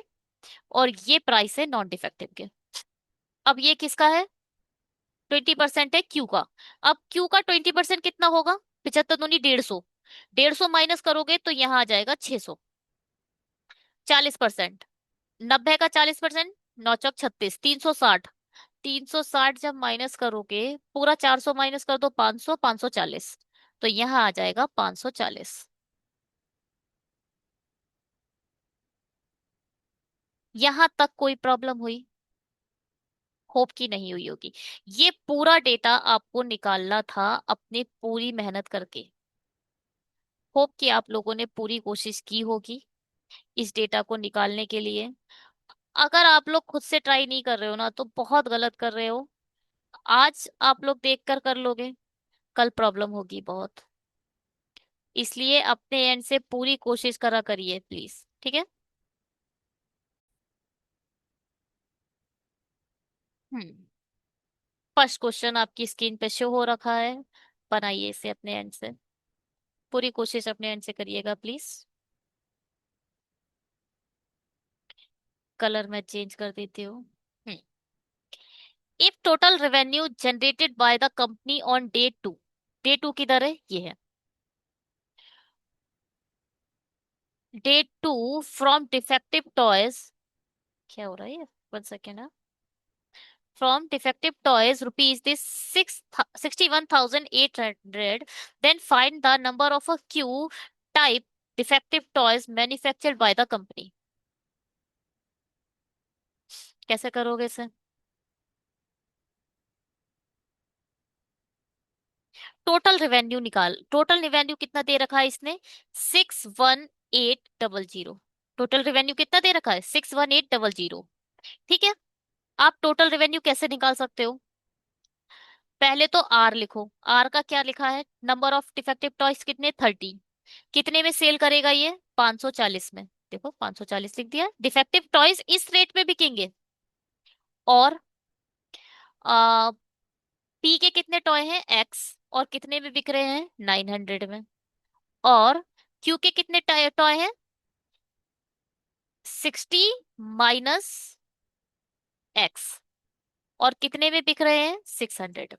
और ये प्राइस है नॉन डिफेक्टिव के। अब ये किसका है, 20% है क्यू का। अब क्यू का 20% कितना होगा, 75 दूनी 150, 150 माइनस करोगे तो यहाँ आ जाएगा 600। 40%, 90 का 40%, 9 चौक 36, 360, 360 जब माइनस करोगे, पूरा 400 माइनस कर दो, 500, 540, तो यहाँ आ जाएगा 540। यहाँ तक कोई प्रॉब्लम हुई, होप की नहीं हुई होगी। ये पूरा डेटा आपको निकालना था अपनी पूरी मेहनत करके। होप कि आप लोगों ने पूरी कोशिश की होगी इस डेटा को निकालने के लिए। अगर आप लोग खुद से ट्राई नहीं कर रहे हो ना तो बहुत गलत कर रहे हो। आज आप लोग देख कर कर लोगे, कल प्रॉब्लम होगी बहुत। इसलिए अपने एंड से पूरी कोशिश करा करिए प्लीज, ठीक है। हम्म, फर्स्ट क्वेश्चन आपकी स्क्रीन पे शो हो रखा है, बनाइए इसे अपने एंड से, पूरी कोशिश अपने एंड से करिएगा प्लीज। कलर मैं चेंज कर देती हूँ। If total revenue generated by the company on day 2, day 2 किधर है, ये है, डे 2 फ्रॉम डिफेक्टिव टॉयज, क्या हो रहा है, 1 second, from defective toys rupees this 61,800, then find the number of a Q type defective toys manufactured by the company. कैसे करोगे इसे, टोटल रेवेन्यू निकाल, टोटल रेवेन्यू कितना दे रखा है इसने, 61800। टोटल रेवेन्यू कितना दे रखा है 61800। ठीक है, आप टोटल रेवेन्यू कैसे निकाल सकते हो, पहले तो आर लिखो। आर का क्या लिखा है, नंबर ऑफ डिफेक्टिव टॉयज कितने 30, कितने में सेल करेगा ये 540 में, देखो 540 लिख दिया। डिफेक्टिव टॉयज इस रेट में बिकेंगे, और आ, पी के कितने टॉय हैं एक्स, और कितने में बिक रहे हैं 900 में, और क्यू के कितने टॉय हैं 60 माइनस एक्स, और कितने में बिक रहे हैं 600,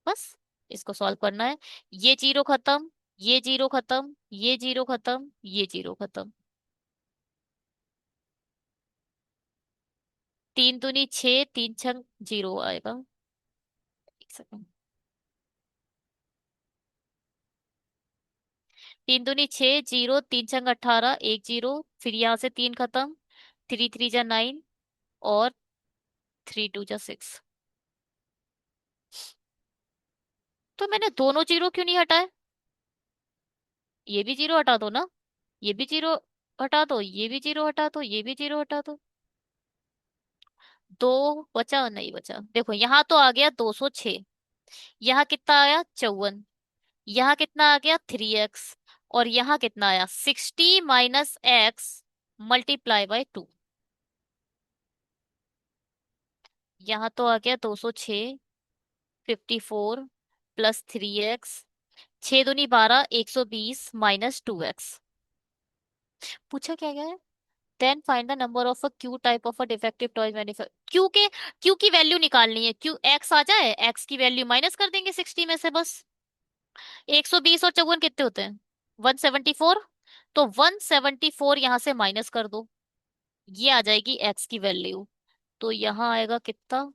बस। इसको सॉल्व करना है। ये जीरो खत्म, ये जीरो खत्म, ये जीरो खत्म, ये जीरो खत्म। तीन दूनी छः, तीन छंग जीरो आएगा। एक सेकंड। तीन दूनी छः जीरो, तीन छंग 18, एक जीरो। फिर यहाँ से तीन खत्म। थ्री थ्री जा 9, और थ्री टू जा 6। तो मैंने दोनों जीरो क्यों नहीं हटाए? ये भी जीरो हटा दो ना, ये भी जीरो हटा दो, ये भी जीरो हटा दो, ये भी जीरो हटा दो। दो बचा नहीं बचा, देखो यहाँ तो आ गया 206। यहाँ कितना आया 54। यहाँ कितना आ गया 3x। और यहाँ कितना आया 60 - x × 2। यहाँ तो आ गया 206, 54 प्लस 3x। छह दूनी 12, 120 -2x। पूछा क्या गया है? Then find the number of a Q type of a defective toy manufacture. Q की वैल्यू निकालनी है। क्यू एक्स आ जाए, एक्स की वैल्यू माइनस कर देंगे 60 में से बस। 120 और 54 कितने होते हैं? 174। तो 174 यहाँ से माइनस कर दो, ये आ जाएगी एक्स की वैल्यू। तो यहाँ आएगा कितना?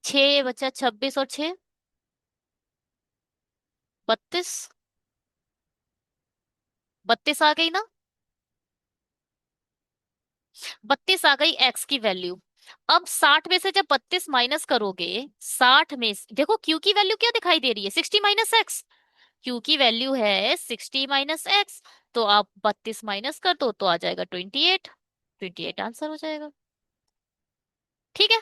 6 बचा, 26 और 6 32। 32 आ गई ना? 32 आ गई एक्स की वैल्यू। अब 60 में से जब 32 माइनस करोगे, 60 में देखो क्यू की वैल्यू क्या दिखाई दे रही है, 60 - x। क्यू की वैल्यू है 60 - x। तो आप 32 माइनस कर दो तो आ जाएगा 28। 28 आंसर हो जाएगा। ठीक है।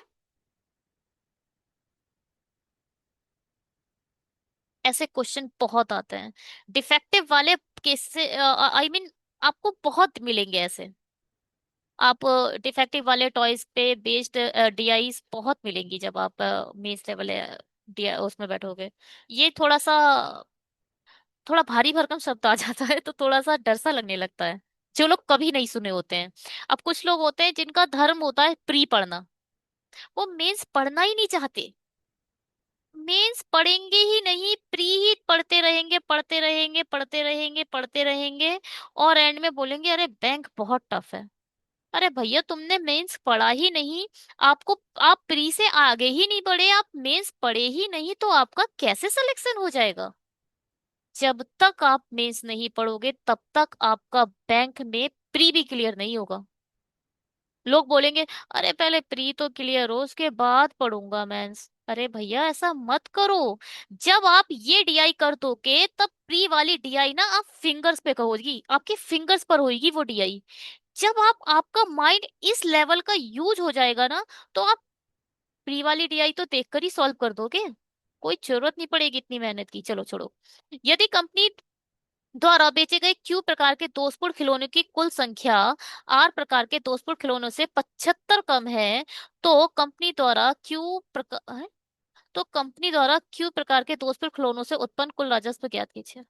ऐसे क्वेश्चन बहुत आते हैं डिफेक्टिव वाले केस से। आई मीन आपको बहुत मिलेंगे ऐसे। आप डिफेक्टिव वाले टॉयज पे बेस्ड डीआईस बहुत मिलेंगी जब आप मेंस लेवल उसमें बैठोगे। ये थोड़ा भारी भरकम शब्द आ जाता है तो थोड़ा सा डर सा लगने लगता है, जो लोग कभी नहीं सुने होते हैं। अब कुछ लोग होते हैं जिनका धर्म होता है प्री पढ़ना, वो मेंस पढ़ना ही नहीं चाहते। मेंस पढ़ेंगे ही नहीं, प्री ही पढ़ते रहेंगे, पढ़ते रहेंगे, पढ़ते रहेंगे, पढ़ते रहेंगे। और एंड में बोलेंगे अरे बैंक बहुत टफ है। अरे भैया तुमने मेंस पढ़ा ही नहीं। आपको आप प्री से आगे ही नहीं बढ़े, आप मेंस पढ़े ही नहीं, तो आपका कैसे सिलेक्शन हो जाएगा? जब तक आप मेंस नहीं पढ़ोगे तब तक आपका बैंक में प्री भी क्लियर नहीं होगा। लोग बोलेंगे अरे पहले प्री तो क्लियर हो उसके बाद पढ़ूंगा मेंस। अरे भैया ऐसा मत करो। जब आप ये डीआई कर दोगे तब प्री वाली डीआई ना आप फिंगर्स पे कहोगी, आपके फिंगर्स पर होगी वो डीआई। जब आपका माइंड इस लेवल का यूज हो जाएगा ना, तो आप प्री वाली डीआई तो देखकर ही सॉल्व कर दोगे। कोई जरूरत नहीं पड़ेगी इतनी मेहनत की। चलो छोड़ो। यदि कंपनी द्वारा बेचे गए क्यू प्रकार के दोषपूर्ण खिलौनों की कुल संख्या आर प्रकार के दोषपूर्ण खिलौनों से 75 कम है, तो कंपनी द्वारा क्यू प्रकार तो कंपनी द्वारा क्यू प्रकार के दोषपूर्ण खिलौनों से उत्पन्न कुल राजस्व ज्ञात कीजिए।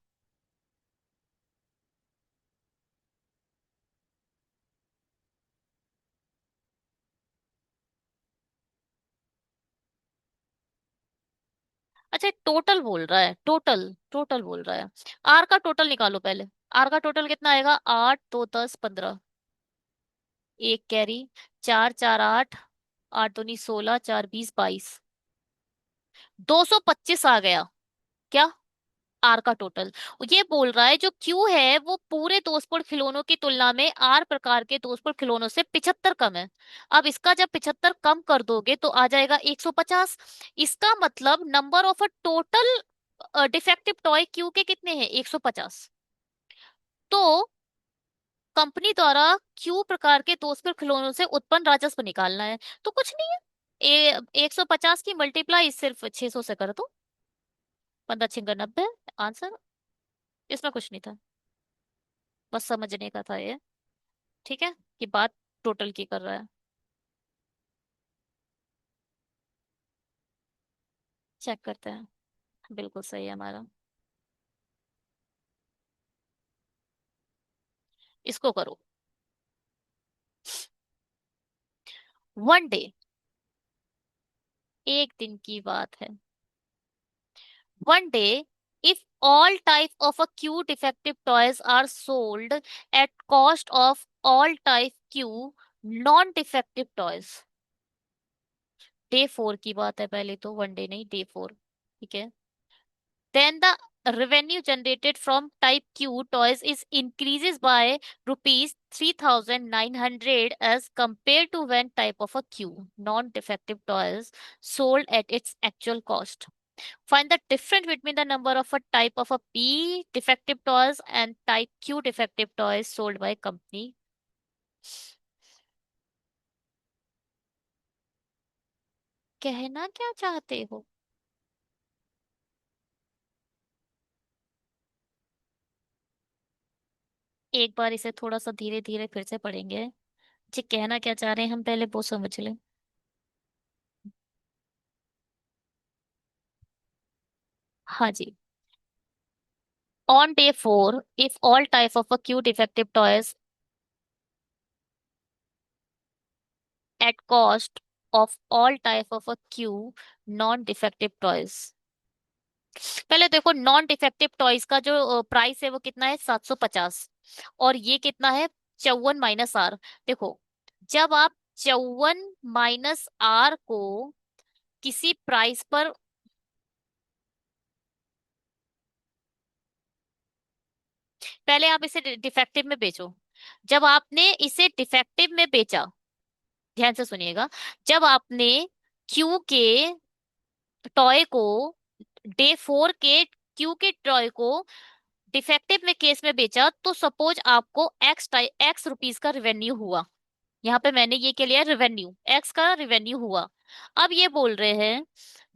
अच्छा टोटल बोल रहा है, टोटल टोटल बोल रहा है। आर का टोटल निकालो पहले। आर का टोटल कितना आएगा? 8 2 10 15, एक कैरी, चार चार 8, 8 दूनी 16, चार 20 22, 225 आ गया क्या? आर का टोटल। ये बोल रहा है जो क्यू है वो पूरे दोषपूर्ण खिलौनों की तुलना में आर प्रकार के दोषपूर्ण खिलौनों से 75 कम है। अब इसका जब 75 कम कर दोगे तो आ जाएगा 150। इसका मतलब number of a total defective toy Q के कितने हैं? 150। तो कंपनी द्वारा क्यू प्रकार के दोषपूर्ण खिलौनों से उत्पन्न राजस्व निकालना है। तो कुछ नहीं है, 150 की मल्टीप्लाई सिर्फ 600 से कर दो। 15×6 = 90 आंसर। इसमें कुछ नहीं था, बस समझने का था ये। ठीक है, कि बात टोटल की कर रहा है। चेक करते हैं। बिल्कुल सही है हमारा। इसको करो। वन डे, एक दिन की बात है। One day, if all type of a Q defective toys are sold at cost of all type Q non defective toys। Day four की बात है, पहले तो वन डे नहीं, डे फोर। ठीक है। Then the revenue generated from type Q toys is increases by rupees 3,900 as compared to when type of a Q non-defective toys sold at its actual cost. Find the difference between the number of a type of a P defective toys and type Q defective toys sold by company। कहना क्या चाहते हो? एक बार इसे थोड़ा सा धीरे धीरे फिर से पढ़ेंगे। जी, कहना क्या चाह रहे हैं हम पहले वो समझ लें। हाँ जी। On day 4, if all type of a Q defective toys at cost of all type of a Q non defective toys। पहले देखो, नॉन डिफेक्टिव टॉयज का जो प्राइस है वो कितना है, 750। और ये कितना है, 54 - आर। देखो, जब आप 54 - आर को किसी प्राइस पर, पहले आप इसे डिफेक्टिव में बेचो। जब आपने इसे डिफेक्टिव में बेचा, ध्यान से सुनिएगा, जब आपने क्यू के टॉय को, डे फोर के क्यू के टॉय को डिफेक्टिव में केस में बेचा, तो सपोज आपको एक्स रुपीस का रिवेन्यू हुआ। यहाँ पे मैंने ये के लिया रेवेन्यू, एक्स का रिवेन्यू हुआ। अब ये बोल रहे हैं,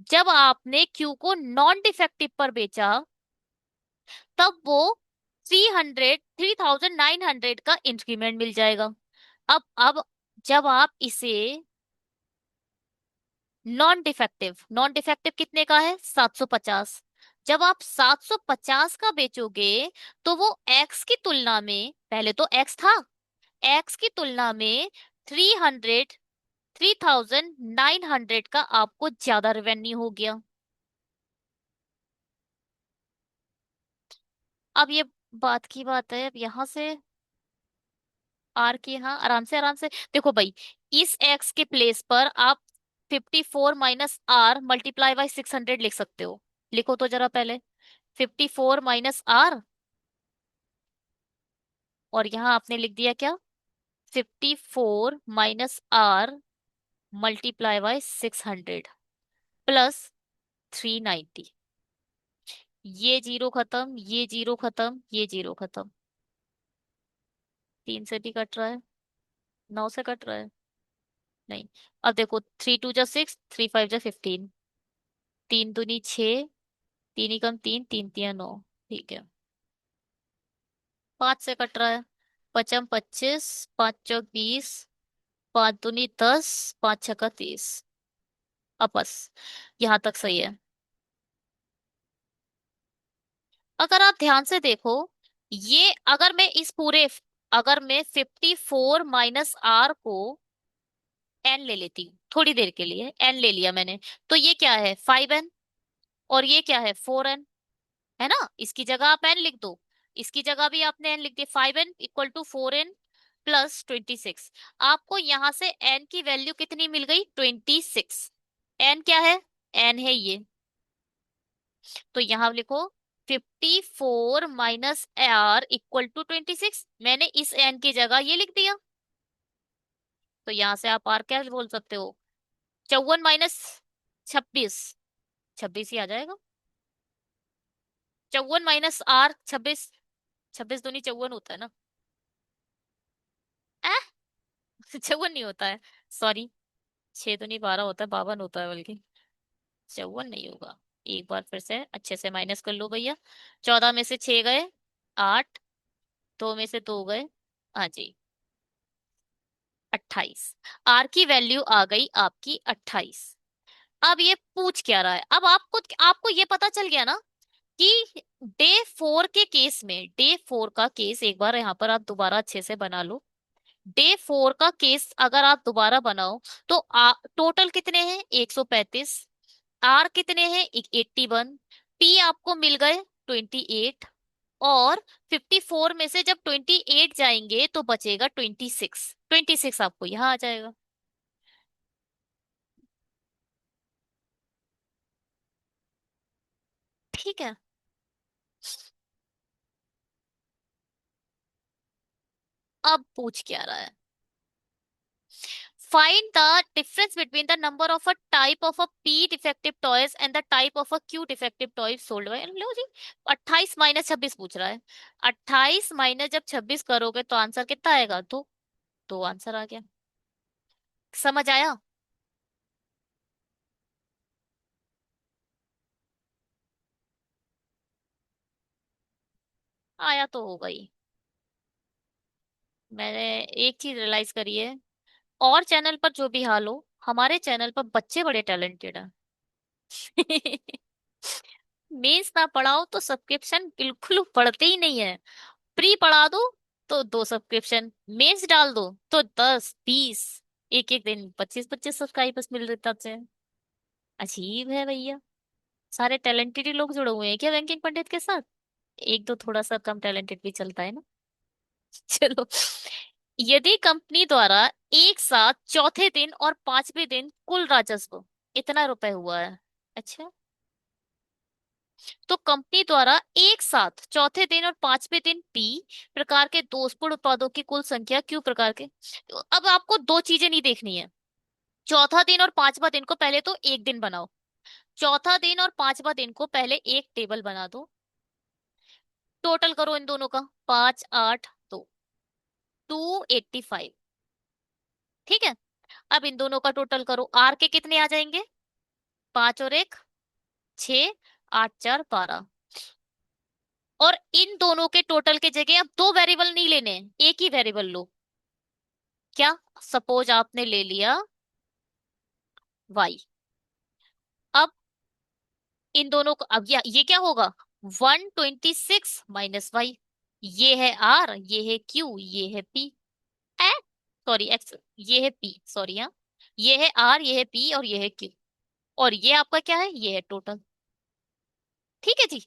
जब आपने क्यू को नॉन डिफेक्टिव पर बेचा, तब वो 3,900 का इंक्रीमेंट मिल जाएगा। अब जब आप इसे नॉन डिफेक्टिव कितने का है, 750। जब आप 750 का बेचोगे, तो वो एक्स की तुलना में, पहले तो एक्स था, एक्स की तुलना में 3,900 का आपको ज्यादा रेवेन्यू हो गया। अब ये बात की बात है, अब यहां से आर के यहाँ आराम से देखो भाई, इस एक्स के प्लेस पर आप 54 - आर × 600 लिख सकते हो। लिखो तो जरा पहले, 54 - आर, और यहाँ आपने लिख दिया क्या, 54 - आर × 600 + 390। ये जीरो खत्म, ये जीरो खत्म, ये जीरो खत्म। 3 से भी कट रहा है, 9 से कट रहा है, नहीं। अब देखो, 3 × 2 = 6, 3 × 5 = 15, 3 दूनी 6, 3 × 3 = 3, 3 × 3 = 9। ठीक है। 5 से कट रहा है, 5×5 = 25, 5×4 = 20, 5 दूनी 10, 5×6 = 30। अब बस यहाँ तक सही है। अगर आप ध्यान से देखो, ये अगर मैं इस पूरे, अगर मैं 54 - आर को एन ले लेती हूँ थोड़ी देर के लिए, एन ले लिया मैंने, तो ये क्या है, 5n, और ये क्या है, 4n, है ना। इसकी जगह आप एन लिख दो, इसकी जगह भी आपने एन लिख दिया, 5n = 4n + 26। आपको यहां से एन की वैल्यू कितनी मिल गई, 26। एन क्या है, एन है ये, तो यहाँ लिखो 54 - आर = 26। मैंने इस एन की जगह ये लिख दिया, तो यहाँ से आप आर क्या बोल सकते हो, 54 - 26, 26 ही आ जाएगा। 54 - आर 26, 26 दूनी 54 होता है ना। 54 नहीं होता है, सॉरी, 6 दूनी 12 होता है, 52 होता है बल्कि, 54 नहीं होगा। एक बार फिर से अच्छे से माइनस कर लो भैया। 14 में से 6 गए, 8, 2 में से 2 गए, हाँ जी, 28। आर की वैल्यू आ गई आपकी 28। अब ये पूछ क्या रहा है, अब आपको आपको ये पता चल गया ना कि डे 4 का केस एक बार यहाँ पर आप दोबारा अच्छे से बना लो। डे 4 का केस अगर आप दोबारा बनाओ तो टोटल कितने हैं 135, आर कितने हैं 81, पी आपको मिल गए 28, और 54 में से जब 28 जाएंगे तो बचेगा 26, 26 आपको यहाँ आ जाएगा। ठीक है। अब पूछ क्या रहा है? Find the difference between the number of a type of a P defective toys and the type of a Q defective toys sold by। लो जी, 28 - 26 पूछ रहा है। 28 जब 26 करोगे तो आंसर कितना आएगा? तो आंसर आ गया। समझ आया? आया तो होगा ही। मैंने एक चीज रियलाइज करी है, और चैनल पर जो भी हाल हो, हमारे चैनल पर बच्चे बड़े टैलेंटेड हैं। मेंस ना पढ़ाओ तो सब्सक्रिप्शन बिल्कुल पढ़ते ही नहीं है। प्री पढ़ा दो तो 2 सब्सक्रिप्शन, मेंस डाल दो तो 10 20, एक एक दिन 25 25 सब्सक्राइबर्स मिल रहे हैं। अजीब है भैया। सारे टैलेंटेड ही लोग जुड़े हुए हैं क्या बैंकिंग पंडित के साथ? एक दो थोड़ा सा कम टैलेंटेड भी चलता है ना। चलो। यदि कंपनी द्वारा एक साथ चौथे दिन और पांचवें दिन कुल राजस्व इतना रुपए हुआ है। अच्छा। तो कंपनी द्वारा एक साथ चौथे दिन और पांचवें दिन पी प्रकार के दोषपूर्ण उत्पादों की कुल संख्या क्यू प्रकार के। तो अब आपको दो चीजें नहीं देखनी है। चौथा दिन और पांचवा दिन को पहले तो एक दिन बनाओ। चौथा दिन और पांचवा दिन को पहले एक टेबल बना दो। टोटल करो इन दोनों का, 5 8 2, 285। ठीक है। अब इन दोनों का टोटल करो, आर के कितने आ जाएंगे? 5 और 1 6, 8 4 12। और इन दोनों के टोटल के जगह अब दो वेरिएबल नहीं लेने हैं, एक ही वेरिएबल लो। क्या? सपोज आपने ले लिया वाई। अब इन दोनों को, अब ये क्या होगा? 126 - वाई। ये है आर, ये है क्यू, ये है पी। ए सॉरी एक्स, ये है पी, सॉरी हाँ। ये है आर, ये है पी, और ये है क्यू। और ये आपका क्या है? ये है टोटल। ठीक है जी।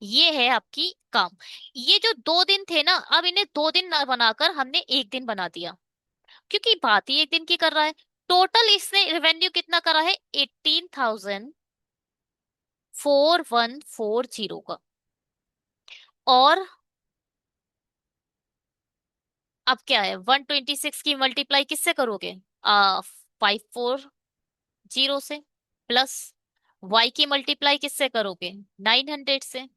ये है आपकी काम। ये जो 2 दिन थे ना, अब इन्हें 2 दिन ना बनाकर हमने एक दिन बना दिया, क्योंकि बात ही एक दिन की कर रहा है। टोटल इसने रेवेन्यू कितना करा है? 18,4140 का। और अब क्या है? 126 की मल्टीप्लाई किससे करोगे? 540 से। प्लस वाई की मल्टीप्लाई किससे करोगे? 900 से।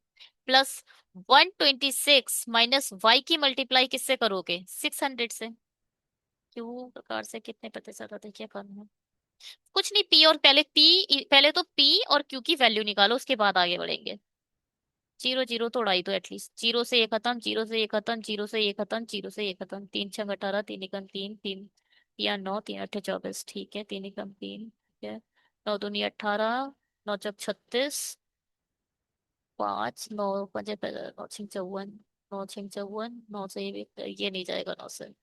प्लस 126 - वाई की मल्टीप्लाई किससे करोगे? 600 से। क्यों प्रकार से कितने प्रतिशत होते हैं, क्या करना है? कुछ नहीं, पी और पहले तो पी और क्यू की वैल्यू निकालो, उसके बाद आगे बढ़ेंगे। जीरो जीरो तो उड़ाई दो एटलीस्ट, जीरो से एक खत्म, जीरो से एक खत्म, जीरो से एक खत्म, जीरो से एक खत्म। 3 6 18, 3 एकम 3, 3 या 9, 3 8 24, ठीक है। 3 एकम 3, ठीक है। 9 दूनी 18, 9 चक 36, 5 9 5 9 6 54, 9 6 54, 9 से ये नहीं जाएगा 9 से।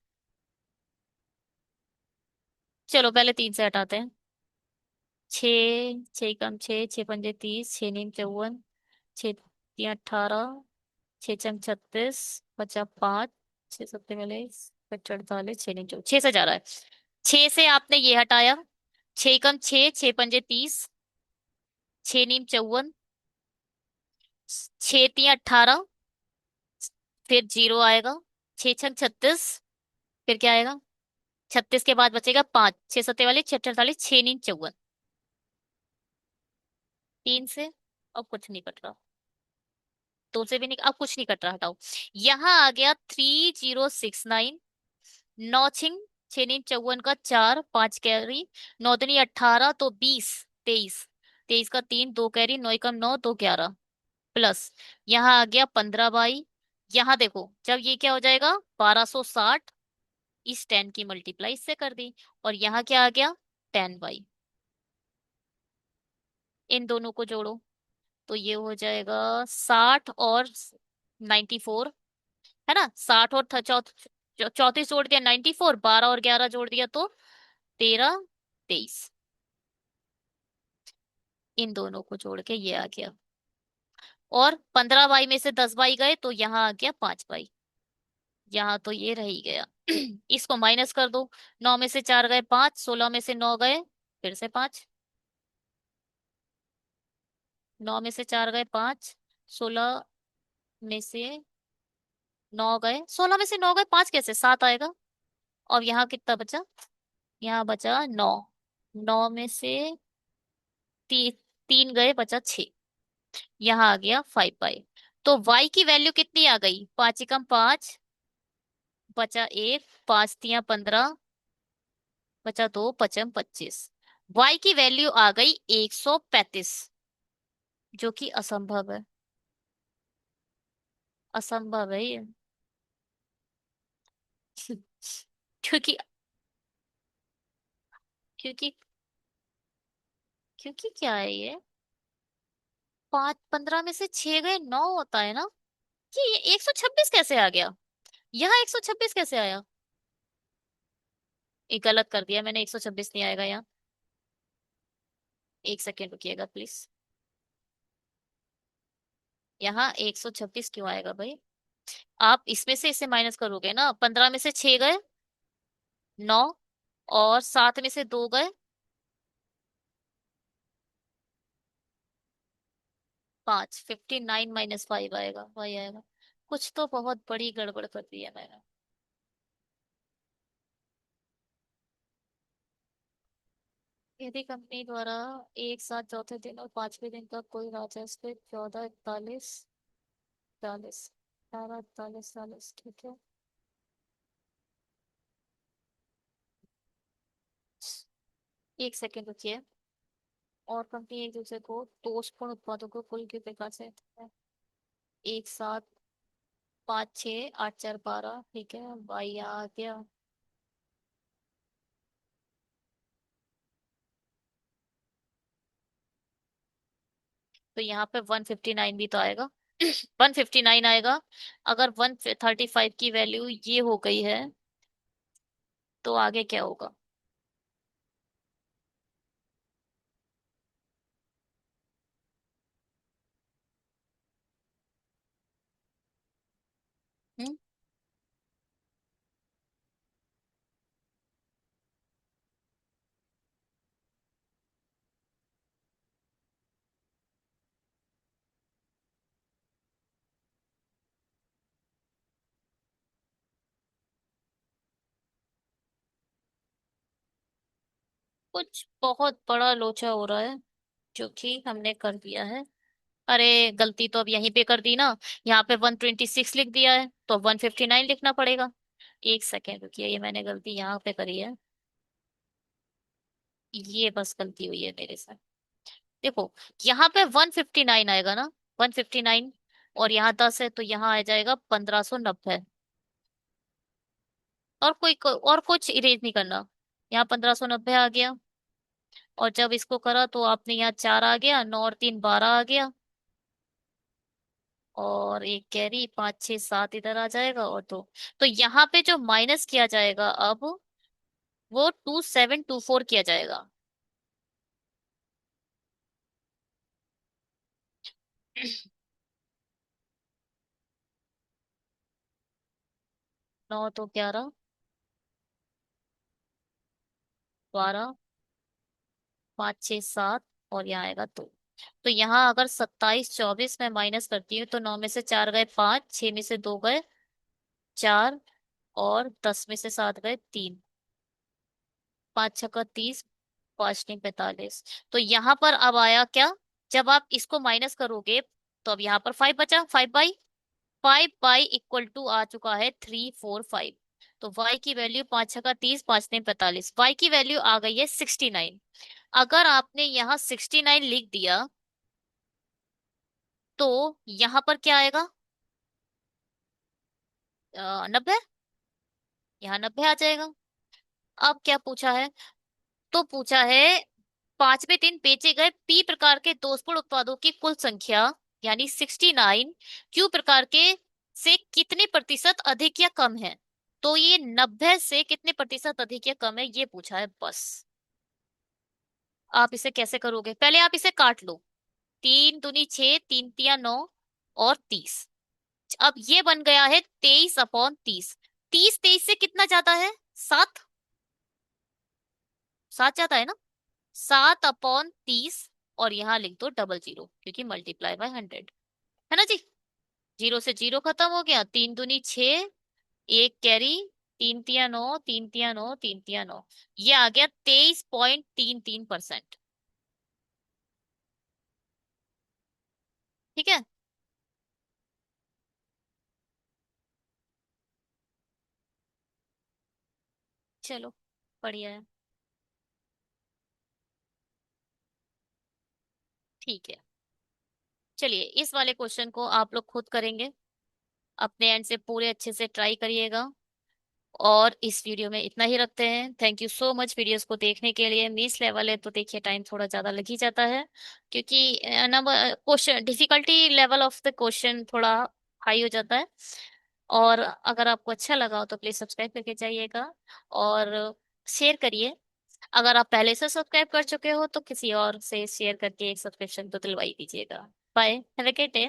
चलो पहले 3 से हटाते हैं। 6 6 एकम 6, 6 पंजे 30, 6 नीम 54, 6 3 18, 6 चंग 36, बचा 5, 6 सत्ते 48, 6 से जा रहा है। 6 से आपने ये हटाया। 6 एकम 6, 6 पंजे 30, 6 नीम 54, 6 3 18, फिर जीरो आएगा। 6 छंग 36, फिर क्या आएगा? 36 के बाद बचेगा 5, 6 सत्ते 6 48, 6 नीम 54। 3 से अब कुछ नहीं कट रहा। 2 से भी नहीं, अब कुछ नहीं कट रहा, हटाओ। यहाँ आ गया 3069। नौ 6 नीम 54 का 4, 5 कैरी। 9 दूनी 18, तो 20 23, 23 का 3, 2 कैरी, 9 एकम 9, 2 11। प्लस यहाँ आ गया 15 बाई। यहाँ देखो जब ये क्या हो जाएगा? 1260। इस 10 की मल्टीप्लाई इससे कर दी। और यहाँ क्या आ गया? 10 बाई। इन दोनों को जोड़ो। तो ये हो जाएगा 60 और 94, है ना। 64 जोड़ दिया 94, 12 और 11 जोड़ दिया तो 13 23। इन दोनों को जोड़ के ये आ गया। और 15 बाई में से 10 बाई गए तो यहाँ आ गया 5 बाई। यहाँ तो ये रह ही गया। इसको माइनस कर दो। 9 में से 4 गए 5, 16 में से 9 गए फिर से 5। 9 में से 4 गए 5, 16 में से 9 गए 5, कैसे 7 आएगा। और यहाँ कितना बचा, यहाँ बचा 9। 9 में से 3 गए बचा 6। यहाँ आ गया 5 बाई। तो y की वैल्यू कितनी आ गई, 5 एकम 5, बचा 1, 5 तियां 15, बचा 2, 5m 25। y की वैल्यू आ गई 135, जो कि असंभव है। असंभव है ये। क्योंकि क्योंकि क्योंकि क्या है ये, 15 में से 6 गए 9 होता है ना। ये 126 कैसे आ गया, यहाँ 126 कैसे आया। ये गलत कर दिया मैंने, 126 नहीं आएगा यहाँ। एक सेकेंड रुकिएगा प्लीज। यहाँ 126 क्यों आएगा भाई। आप इसमें से इसे माइनस करोगे ना, 15 में से 6 गए 9, और 7 में से 2 गए 5। 59 - 5 आएगा, वही आएगा। कुछ तो बहुत बड़ी गड़बड़ कर दी है मैंने। यदि कंपनी द्वारा एक साथ चौथे दिन और पांचवें दिन का कोई राजस्व 14, 41, 40, 18, 41, 40, ठीक है। एक सेकेंड रुकिए। और कंपनी एक दूसरे को दोषपूर्ण उत्पादों को कुल के प्रकार से एक साथ 5, 6, 8, 4, 12, ठीक है भाई आ गया। तो यहाँ पे 159 भी तो आएगा। 159 आएगा। अगर 135 की वैल्यू ये हो गई है तो आगे क्या होगा। हम्म। कुछ बहुत बड़ा लोचा हो रहा है जो कि हमने कर दिया है। अरे गलती तो अब यहीं पे कर दी ना। यहाँ पे 126 लिख दिया है तो 159 लिखना पड़ेगा। एक सेकेंड रुकिए, ये मैंने गलती यहाँ पे करी है। ये बस गलती हुई है मेरे से। देखो, यहाँ पे 159 आएगा ना, 159। और यहाँ 10 है तो यहाँ आ जाएगा 1590। और कुछ इरेज नहीं करना। यहाँ 1590 आ गया। और जब इसको करा तो आपने यहाँ 4 आ गया, 9 और 3 12 आ गया। और एक कैरी 5 6 7 इधर आ जाएगा और दो। तो यहाँ पे जो माइनस किया जाएगा अब, वो 2724 किया जाएगा। 9 तो 11, 12, 5 6 7, और यहाँ आएगा 2। तो यहाँ अगर 27 24 में माइनस करती हूँ तो 9 में से 4 गए 5, 6 में से 2 गए 4, और 10 में से 7 गए 3। 5 6 का 30, 5 नहीं 45। तो यहाँ पर अब आया क्या, जब आप इसको माइनस करोगे तो अब यहाँ पर 5 बचा, 5 बाई। 5 बाई इक्वल टू आ चुका है 345। तो y की वैल्यू 5 6 का 30, 5 नहीं 45, y की वैल्यू आ गई है 69। अगर आपने यहाँ 69 लिख दिया तो यहाँ पर क्या आएगा, 90। यहाँ 90 आ जाएगा। अब क्या पूछा है, तो पूछा है पांचवें दिन बेचे गए पी प्रकार के दोषपूर्ण उत्पादों की कुल संख्या यानी 69 क्यू प्रकार के से कितने प्रतिशत अधिक या कम है। तो ये 90 से कितने प्रतिशत अधिक या कम है ये पूछा है बस। आप इसे कैसे करोगे, पहले आप इसे काट लो। तीन दूनी छह, तीन तिया नौ और 30। अब ये बन गया है 23/30। 30 से कितना जाता है? 7। 7 जाता है ना। 7/30। और यहाँ लिख दो डबल जीरो क्योंकि मल्टीप्लाई बाय 100 है ना जी। जीरो से जीरो खत्म हो गया, तीन दूनी छह, एक कैरी, तीन तिया नौ, तीन तिया नौ, तीन तिया नौ। ये आ गया 23.33%। ठीक है। चलो, बढ़िया है। ठीक है। चलिए इस वाले क्वेश्चन को आप लोग खुद करेंगे, अपने एंड से पूरे अच्छे से ट्राई करिएगा। और इस वीडियो में इतना ही रखते हैं। Thank you so much videos को देखने के लिए। मिस लेवल है तो देखिए टाइम थोड़ा ज्यादा लग ही जाता है, क्योंकि number question difficulty level of the question थोड़ा हाई हो जाता है। और अगर आपको अच्छा लगा हो तो प्लीज सब्सक्राइब करके जाइएगा और शेयर करिए। अगर आप पहले से सब्सक्राइब कर चुके हो तो किसी और से शेयर करके एक सब्सक्रिप्शन तो दिलवाई दीजिएगा। Bye, have a great day.